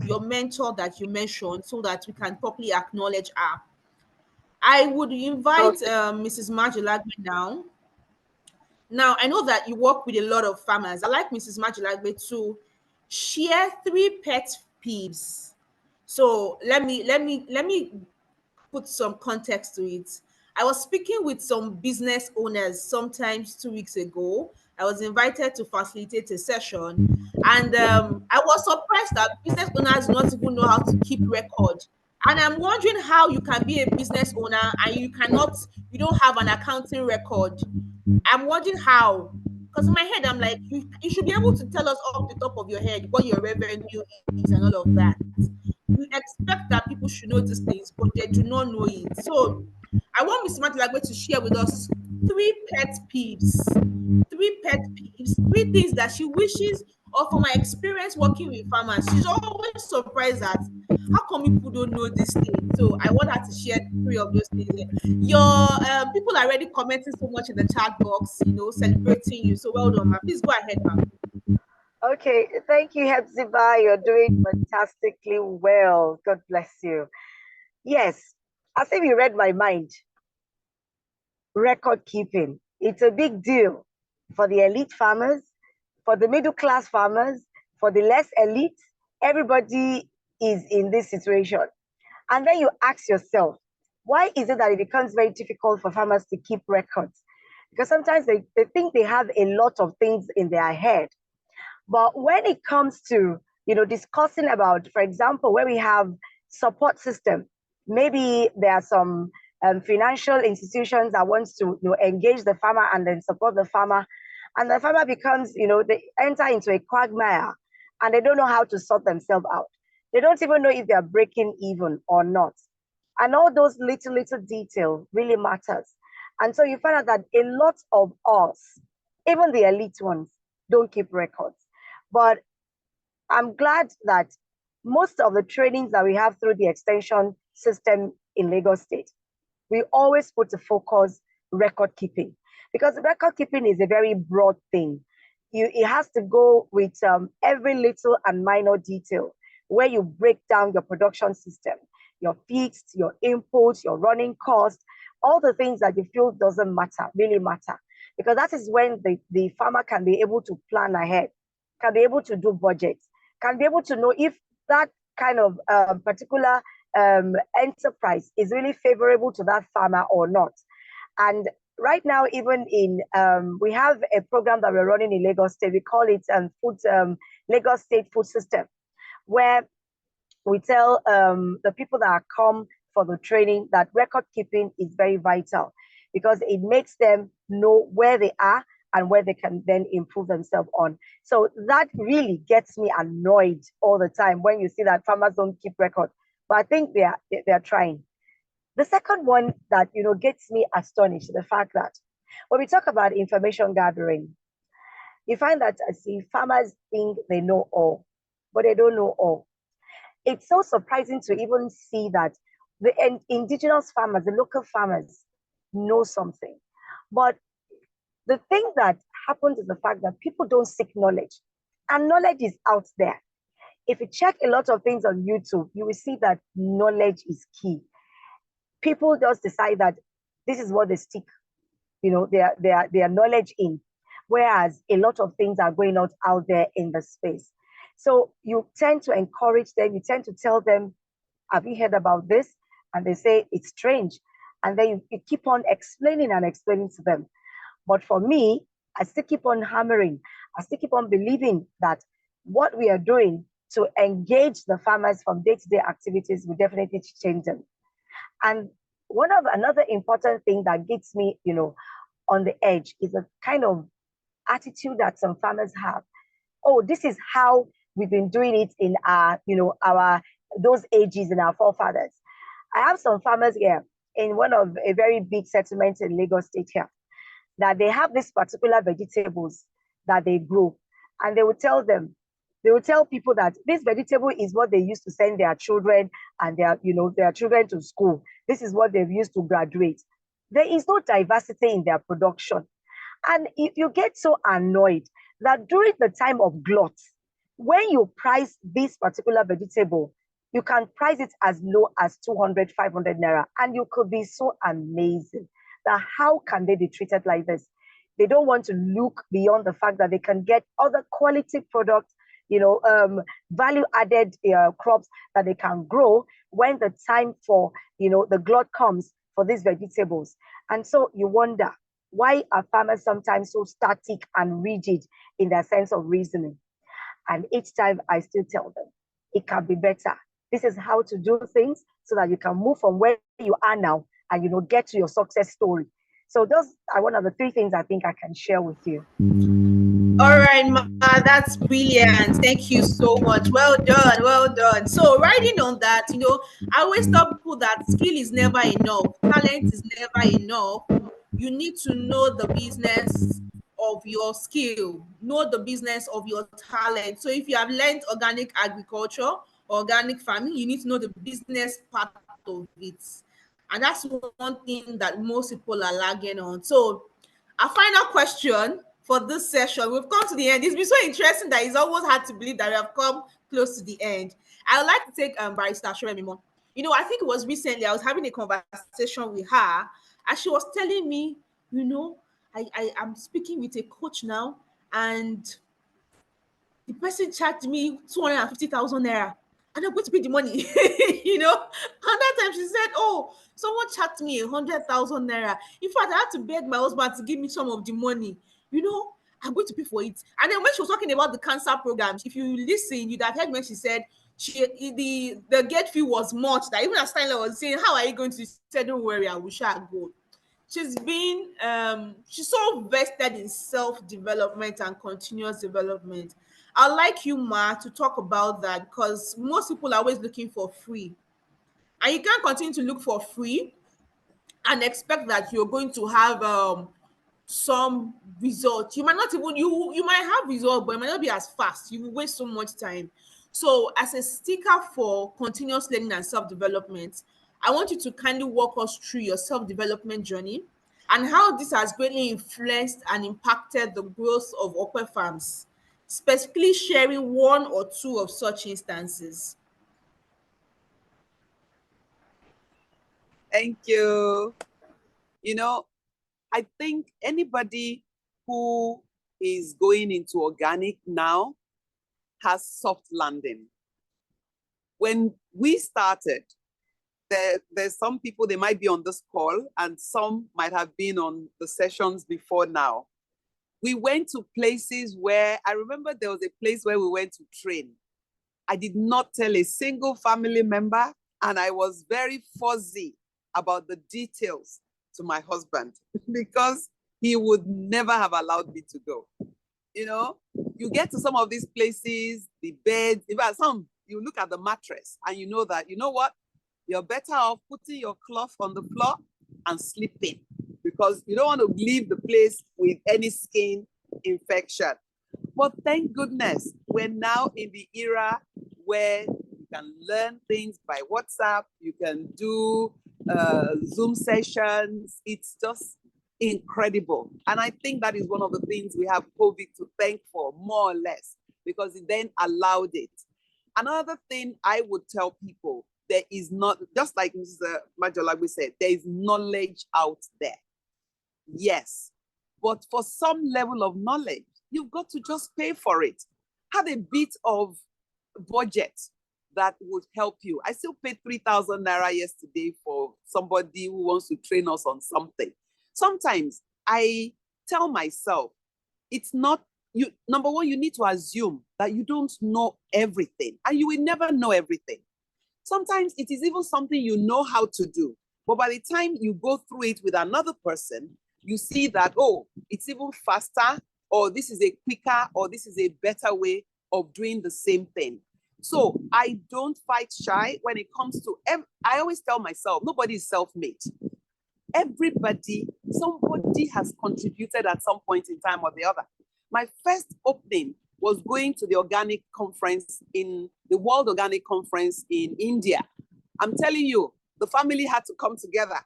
your mentor that you mentioned so that we can properly acknowledge her. I would invite Mrs. Majolagbe now. Now, I know that you work with a lot of farmers. I like Mrs. Majolagbe to share 3 pet peeves. So let me put some context to it. I was speaking with some business owners sometimes 2 weeks ago. I was invited to facilitate a session, and I was surprised that business owners do not even know how to keep record. And I'm wondering how you can be a business owner and you don't have an accounting record. I'm wondering how. Because in my head, I'm like, you should be able to tell us off the top of your head what your revenue is and all of that. You expect that people should know these things, but they do not know it. So I want Ms. Matilagbe to share with us 3 things that she wishes, or from my experience working with farmers, she's always surprised at how come people don't know this thing. So I want her to share 3 of those things. Your people are already commenting so much in the chat box, you know, celebrating you. So well done, ma. Please go ahead, ma. Okay, thank you, Hepzibah. You're doing fantastically well. God bless you. Yes, I think you read my mind. Record keeping. It's a big deal for the elite farmers, for the middle class farmers, for the less elite. Everybody is in this situation. And then you ask yourself, why is it that it becomes very difficult for farmers to keep records? Because sometimes they think they have a lot of things in their head. But when it comes to, you know, discussing about, for example, where we have support system, maybe there are some financial institutions that wants to, you know, engage the farmer and then support the farmer, and the farmer becomes, you know, they enter into a quagmire and they don't know how to sort themselves out. They don't even know if they are breaking even or not. And all those little details really matters. And so you find out that a lot of us, even the elite ones, don't keep records. But I'm glad that most of the trainings that we have through the extension system in Lagos State, we always put a focus record keeping, because record keeping is a very broad thing. It has to go with every little and minor detail, where you break down your production system, your fixed, your inputs, your running costs, all the things that you feel doesn't matter, really matter. Because that is when the farmer can be able to plan ahead, can be able to do budgets, can be able to know if that kind of particular enterprise is really favorable to that farmer or not. And right now, even in, we have a program that we're running in Lagos State. We call it Lagos State Food System, where we tell the people that are come for the training that record keeping is very vital, because it makes them know where they are and where they can then improve themselves on. So that really gets me annoyed all the time when you see that farmers don't keep record. But I think they are trying. The second one that, you know, gets me astonished, the fact that when we talk about information gathering, you find that farmers think they know all, but they don't know all. It's so surprising to even see that the indigenous farmers, the local farmers, know something. But the thing that happens is the fact that people don't seek knowledge, and knowledge is out there. If you check a lot of things on YouTube, you will see that knowledge is key. People just decide that this is what they stick, you know, their knowledge in, whereas a lot of things are going on out there in the space. So you tend to encourage them, you tend to tell them, have you heard about this? And they say, it's strange. And then you keep on explaining and explaining to them. But for me, I still keep on hammering. I still keep on believing that what we are doing to engage the farmers from day-to-day activities will definitely change them. And another important thing that gets me, on the edge is a kind of attitude that some farmers have. Oh, this is how we've been doing it in those ages in our forefathers. I have some farmers here in a very big settlement in Lagos State here, that they have these particular vegetables that they grow, and they will tell people that this vegetable is what they used to send their children and their children to school. This is what they've used to graduate. There is no diversity in their production. And if you get so annoyed that during the time of glut, when you price this particular vegetable, you can price it as low as 200, 500 naira, and you could be so amazing that how can they be treated like this? They don't want to look beyond the fact that they can get other quality products, value-added crops that they can grow when the time for, the glut comes for these vegetables. And so you wonder, why are farmers sometimes so static and rigid in their sense of reasoning? And each time I still tell them, it can be better. This is how to do things so that you can move from where you are now and, get to your success story. So those are one of the 3 things I think I can share with you. All right, Ma, that's brilliant. Thank you so much. Well done, well done. So riding on that, I always tell people that skill is never enough. Talent is never enough. You need to know the business of your skill, know the business of your talent. So if you have learned organic agriculture, organic farming, you need to know the business part of it. And that's one thing that most people are lagging on. So our final question for this session, we've come to the end. It's been so interesting that it's almost hard to believe that we have come close to the end. I would like to take Barrister Sowemimo. I think it was recently I was having a conversation with her, and she was telling me, I'm speaking with a coach now, and the person charged me 250,000 naira, and I'm going to pay the money. And that time she said, oh, someone charged me 100,000 naira. In fact, I had to beg my husband to give me some of the money. I'm going to pay for it. And then when she was talking about the cancer programs, if you listen, you'd have heard when she said the gate fee was much, that even as Steinle was saying, how are you going to? She said, don't worry, I will shall go. She's so vested in self-development and continuous development. I'd like you, Ma, to talk about that, because most people are always looking for free. And you can't continue to look for free and expect that you're going to have some result. You might not even, you might have result, but it might not be as fast. You will waste so much time. So as a sticker for continuous learning and self-development, I want you to kindly walk us through your self-development journey and how this has greatly influenced and impacted the growth of Okwe farms, specifically sharing 1 or 2 of such instances. Thank you. I think anybody who is going into organic now has soft landing. When we started, there's some people, they might be on this call, and some might have been on the sessions before now. We went to places where, I remember there was a place where we went to train. I did not tell a single family member, and I was very fuzzy about the details to my husband because he would never have allowed me to go. You get to some of these places, the beds, in fact, some, you look at the mattress and you know that, you're better off putting your cloth on the floor and sleeping, because you don't want to leave the place with any skin infection. But thank goodness, we're now in the era where you can learn things by WhatsApp, you can do Zoom sessions. It's just incredible. And I think that is one of the things we have COVID to thank for, more or less, because it then allowed it. Another thing I would tell people, there is not, just like Mrs. Majolagbe said, there is knowledge out there. Yes, but for some level of knowledge, you've got to just pay for it. Have a bit of budget that would help you. I still paid 3,000 naira yesterday for somebody who wants to train us on something. Sometimes I tell myself, it's not number one, you need to assume that you don't know everything, and you will never know everything. Sometimes it is even something you know how to do, but by the time you go through it with another person, you see that, oh, it's even faster, or this is a quicker, or this is a better way of doing the same thing. So I don't fight shy when it comes to, I always tell myself, nobody is self-made. Somebody has contributed at some point in time or the other. My first opening was going to the organic conference the World Organic Conference in India. I'm telling you, the family had to come together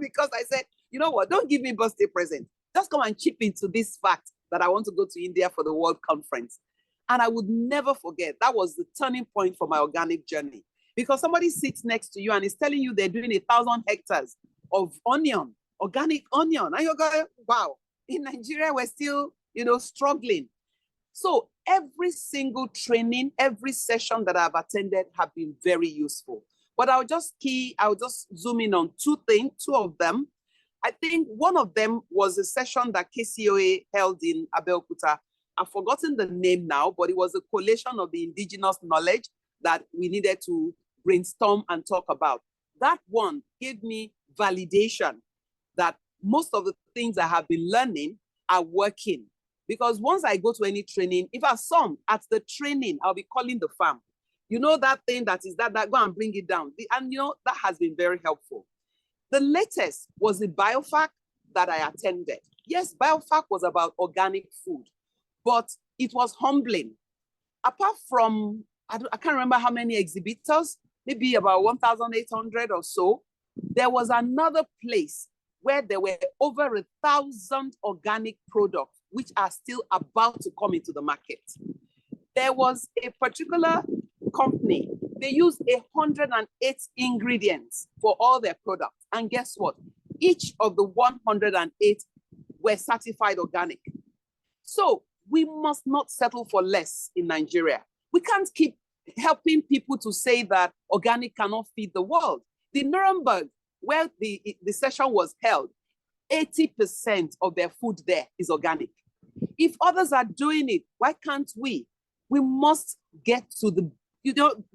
because I said, you know what, don't give me birthday present. Just come and chip into this fact that I want to go to India for the World Conference. And I would never forget, that was the turning point for my organic journey. Because somebody sits next to you and is telling you they're doing 1,000 hectares of onion, organic onion. And you're going, wow, in Nigeria, we're still, struggling. So every single training, every session that I've attended have been very useful. But I'll just zoom in on two of them. I think one of them was a session that KCOA held in Abeokuta. I've forgotten the name now, but it was a collation of the indigenous knowledge that we needed to brainstorm and talk about. That one gave me validation that most of the things I have been learning are working. Because once I go to any training, if I some at the training, I'll be calling the farm. You know that thing that is that go and bring it down. And that has been very helpful. The latest was the BioFac that I attended. Yes, BioFac was about organic food, but it was humbling. Apart from, I can't remember how many exhibitors, maybe about 1,800 or so, there was another place where there were over 1,000 organic products which are still about to come into the market. There was a particular company, they used 108 ingredients for all their products. And guess what? Each of the 108 were certified organic. So we must not settle for less in Nigeria. We can't keep helping people to say that organic cannot feed the world. The Nuremberg, where the session was held, 80% of their food there is organic. If others are doing it, why can't we? We must get to the,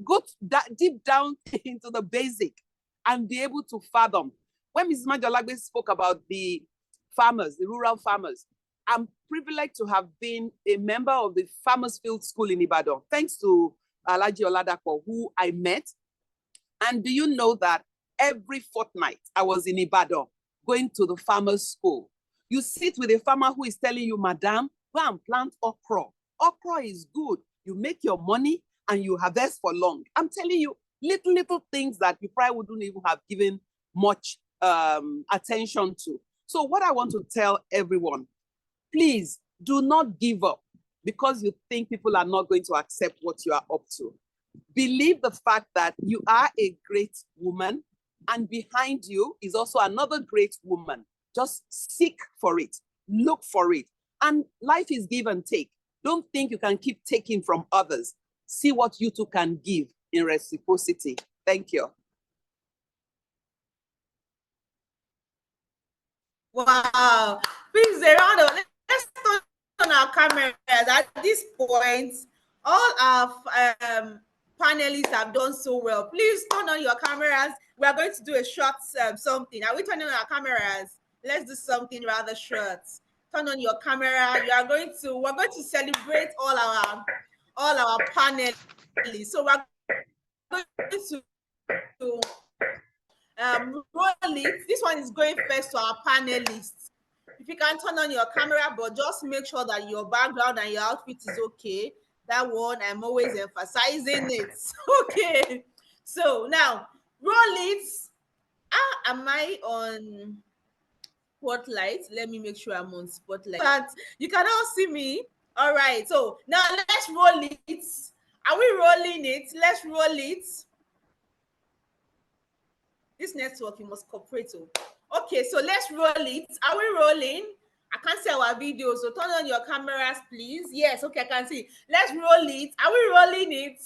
go deep down into the basic and be able to fathom. When Mrs. Majolagbe spoke about the farmers, the rural farmers, I'm privileged to have been a member of the Farmers Field School in Ibadan, thanks to Alhaji Oladapo, who I met. And do you know that every fortnight I was in Ibadan going to the farmers' school? You sit with a farmer who is telling you, madam, go and plant okra. Okra is good. You make your money and you harvest for long. I'm telling you, little things that you probably wouldn't even have given much attention to. So what I want to tell everyone, please do not give up because you think people are not going to accept what you are up to. Believe the fact that you are a great woman and behind you is also another great woman. Just seek for it, look for it. And life is give and take. Don't think you can keep taking from others. See what you two can give in reciprocity. Thank you. Wow. Please, Zerano, let's turn on our cameras. At this point, all our panelists have done so well. Please turn on your cameras. We are going to do a short something. Are we turning on our cameras? Let's do something rather short. Turn on your camera. We're going to celebrate all our panelists. So we're going to roll it. This one is going first to our panelists. If you can turn on your camera, but just make sure that your background and your outfit is okay. That one, I'm always emphasizing it. Okay. So now, roll it. Am I on spotlight? Let me make sure I'm on spotlight. But you can all see me. All right. So now let's roll it. Are we rolling it? Let's roll it. This network, you must cooperate. Okay, so let's roll it. Are we rolling? I can't see our video, so turn on your cameras, please. Yes, okay, I can see. Let's roll it. Are we rolling it?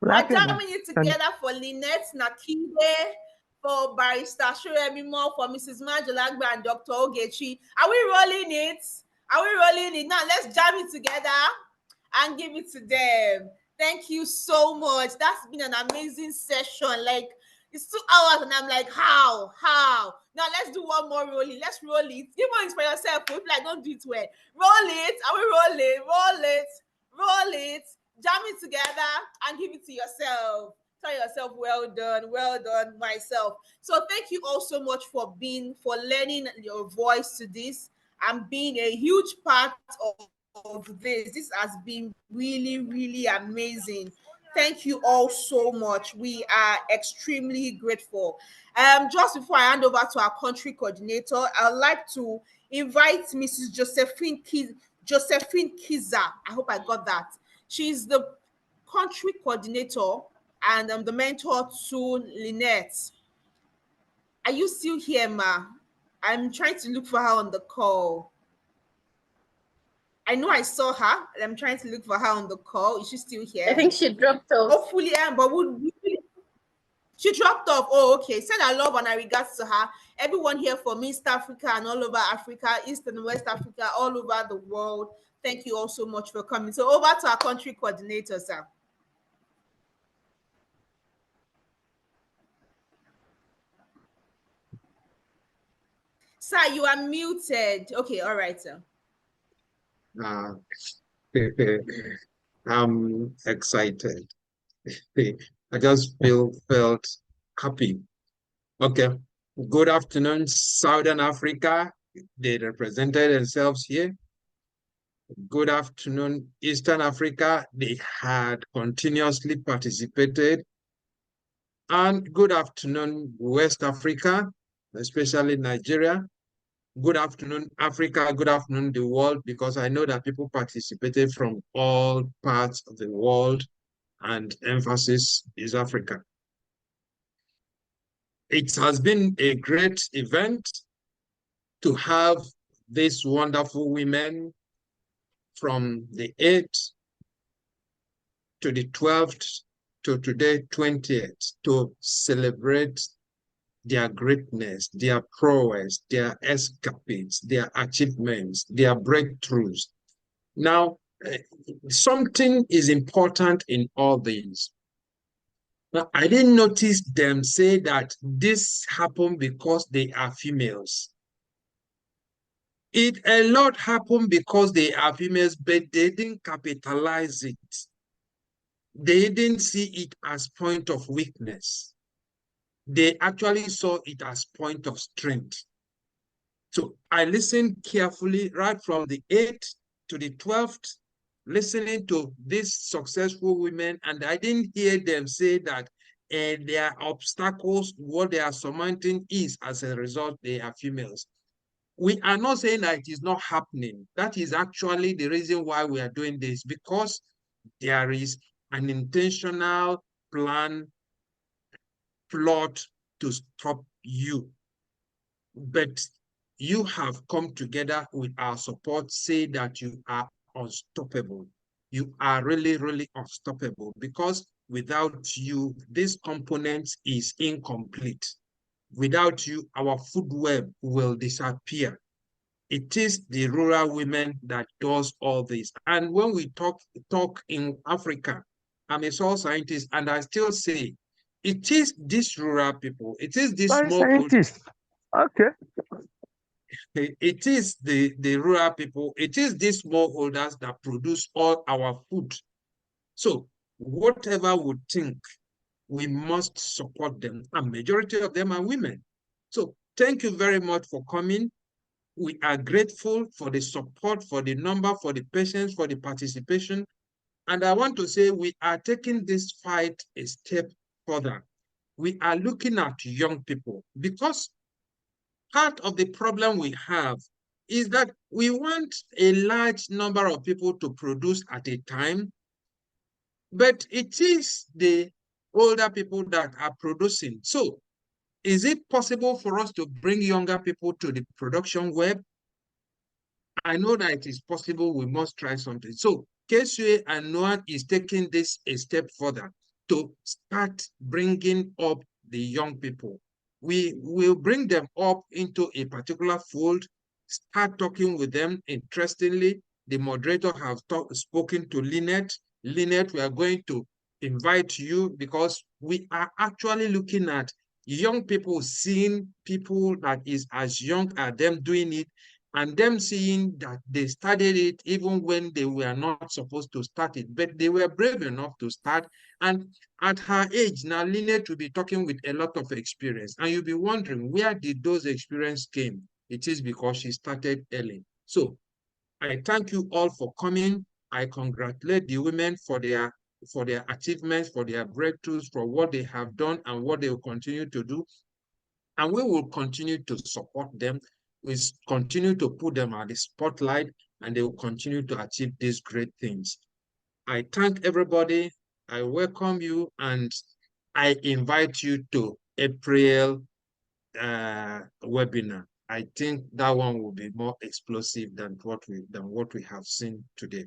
We're jamming it together for Lynette, Nakidde, for Barrister Sowemimo, for Mrs. Majolagbe and Dr. Ogechi. Are we rolling it? Are we rolling it? Now let's jam it together and give it to them. Thank you so much. That's been an amazing session. Like, it's 2 hours and I'm like, how? Now let's do one more rolling. Let's roll it. Give one for yourself. If like, don't do it well. Roll it. Are we rolling? Roll it. Jam it together and give it to yourself. Tell yourself, well done, myself. So thank you all so much for lending your voice to this and being a huge part of this. This has been really, really amazing. Thank you all so much. We are extremely grateful. Just before I hand over to our country coordinator, I'd like to invite Mrs. Josephine Kiza. I hope I got that. She's the country coordinator and I'm the mentor to Lynette. Are you still here, ma? I'm trying to look for her on the call. I know I saw her. I'm trying to look for her on the call. Is she still here? I think she dropped off. Hopefully, but she dropped off. Oh, okay. Send our love and our regards to her. Everyone here from East Africa and all over Africa, East and West Africa, all over the world. Thank you all so much for coming. So over to our country coordinator, sir. Sir, you are muted. Okay, all right, sir. I'm excited. I just felt happy. Okay. Good afternoon, Southern Africa. They represented themselves here. Good afternoon, Eastern Africa. They had continuously participated. And good afternoon, West Africa, especially Nigeria. Good afternoon, Africa. Good afternoon, the world, because I know that people participated from all parts of the world, and emphasis is Africa. It has been a great event to have these wonderful women from the 8th to the 12th to today, 20th, to celebrate their greatness, their prowess, their escapades, their achievements, their breakthroughs. Now, something is important in all these. Now, I didn't notice them say that this happened because they are females. A lot happened because they are females, but they didn't capitalize it. They didn't see it as point of weakness. They actually saw it as point of strength. So I listened carefully right from the 8th to the 12th, listening to these successful women, and I didn't hear them say that their obstacles, what they are surmounting is as a result they are females. We are not saying that it is not happening. That is actually the reason why we are doing this, because there is an intentional plot to stop you. But you have come together with our support, say that you are unstoppable. You are really, really unstoppable, because without you, this component is incomplete. Without you, our food web will disappear. It is the rural women that does all this. And when we talk in Africa, I'm a soil scientist, and I still say, it is these rural people, it is these small scientist. Okay. It is the rural people, it is these smallholders that produce all our food. So whatever we think, we must support them. A majority of them are women. So thank you very much for coming. We are grateful for the support, for the number, for the patience, for the participation. And I want to say we are taking this fight a step further. We are looking at young people, because part of the problem we have is that we want a large number of people to produce at a time, but it is the older people that are producing. So is it possible for us to bring younger people to the production web? I know that it is possible. We must try something. So KCA and NOAN is taking this a step further to start bringing up the young people. We will bring them up into a particular fold, start talking with them. Interestingly, the moderator have spoken to Lynette. Lynette, we are going to invite you because we are actually looking at young people seeing people that is as young as them doing it, and them seeing that they started it even when they were not supposed to start it, but they were brave enough to start. And at her age, now Lynette will be talking with a lot of experience, and you'll be wondering, where did those experience came? It is because she started early. So I thank you all for coming. I congratulate the women for their achievements, for their breakthroughs, for what they have done and what they will continue to do. And we will continue to support them. We continue to put them at the spotlight, and they will continue to achieve these great things. I thank everybody. I welcome you, and I invite you to April webinar. I think that one will be more explosive than what we have seen today.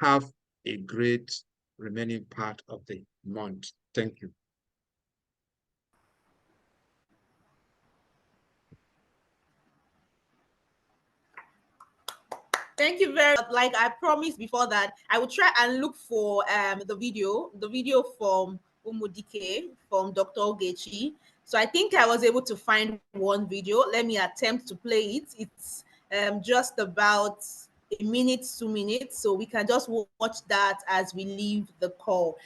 Have a great remaining part of the month. Thank you. Thank you very much. Like I promised before that, I will try and look for the video from Umudike, from Dr. Ogechi. So I think I was able to find one video. Let me attempt to play it. It's just about a minute, 2 minutes. So we can just watch that as we leave the call.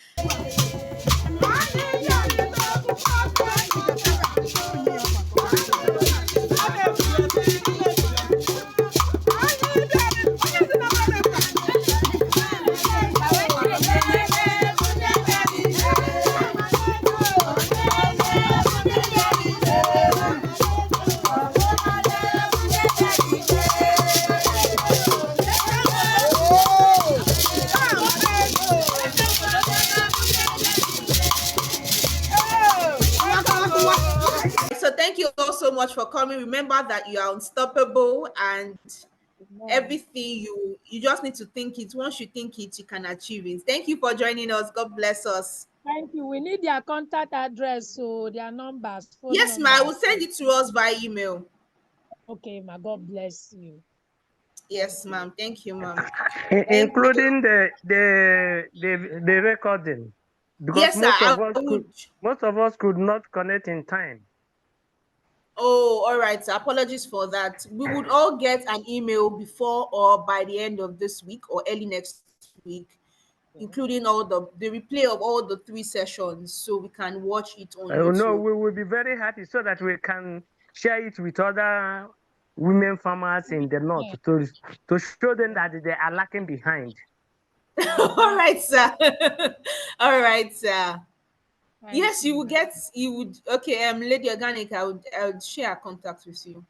Thank you all so much for coming. Remember that you are unstoppable, and everything you just need to think it. Once you think it, you can achieve it. Thank you for joining us. God bless us. Thank you. We need their contact address, so their numbers. Yes, ma. I will send it to us by email. Okay, ma. God bless you. Yes, ma'am. Thank you, ma'am. Including the recording. Because yes, most of us could not connect in time. Oh, all right. So apologies for that. We would all get an email before or by the end of this week or early next week, including all the replay of all the 3 sessions, so we can watch it on YouTube. No, we will be very happy so that we can share it with other women farmers in the north to show them that they are lacking behind. All right, sir. All right, sir. Yes, you would. Okay, Lady Organic, I would share contact with you.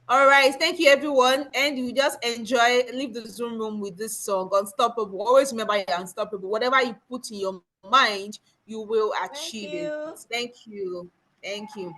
All right, thank you, everyone. And you just leave the Zoom room with this song, Unstoppable. Always remember you're unstoppable. Whatever you put in your mind, you will achieve it. Thank you. Thank you.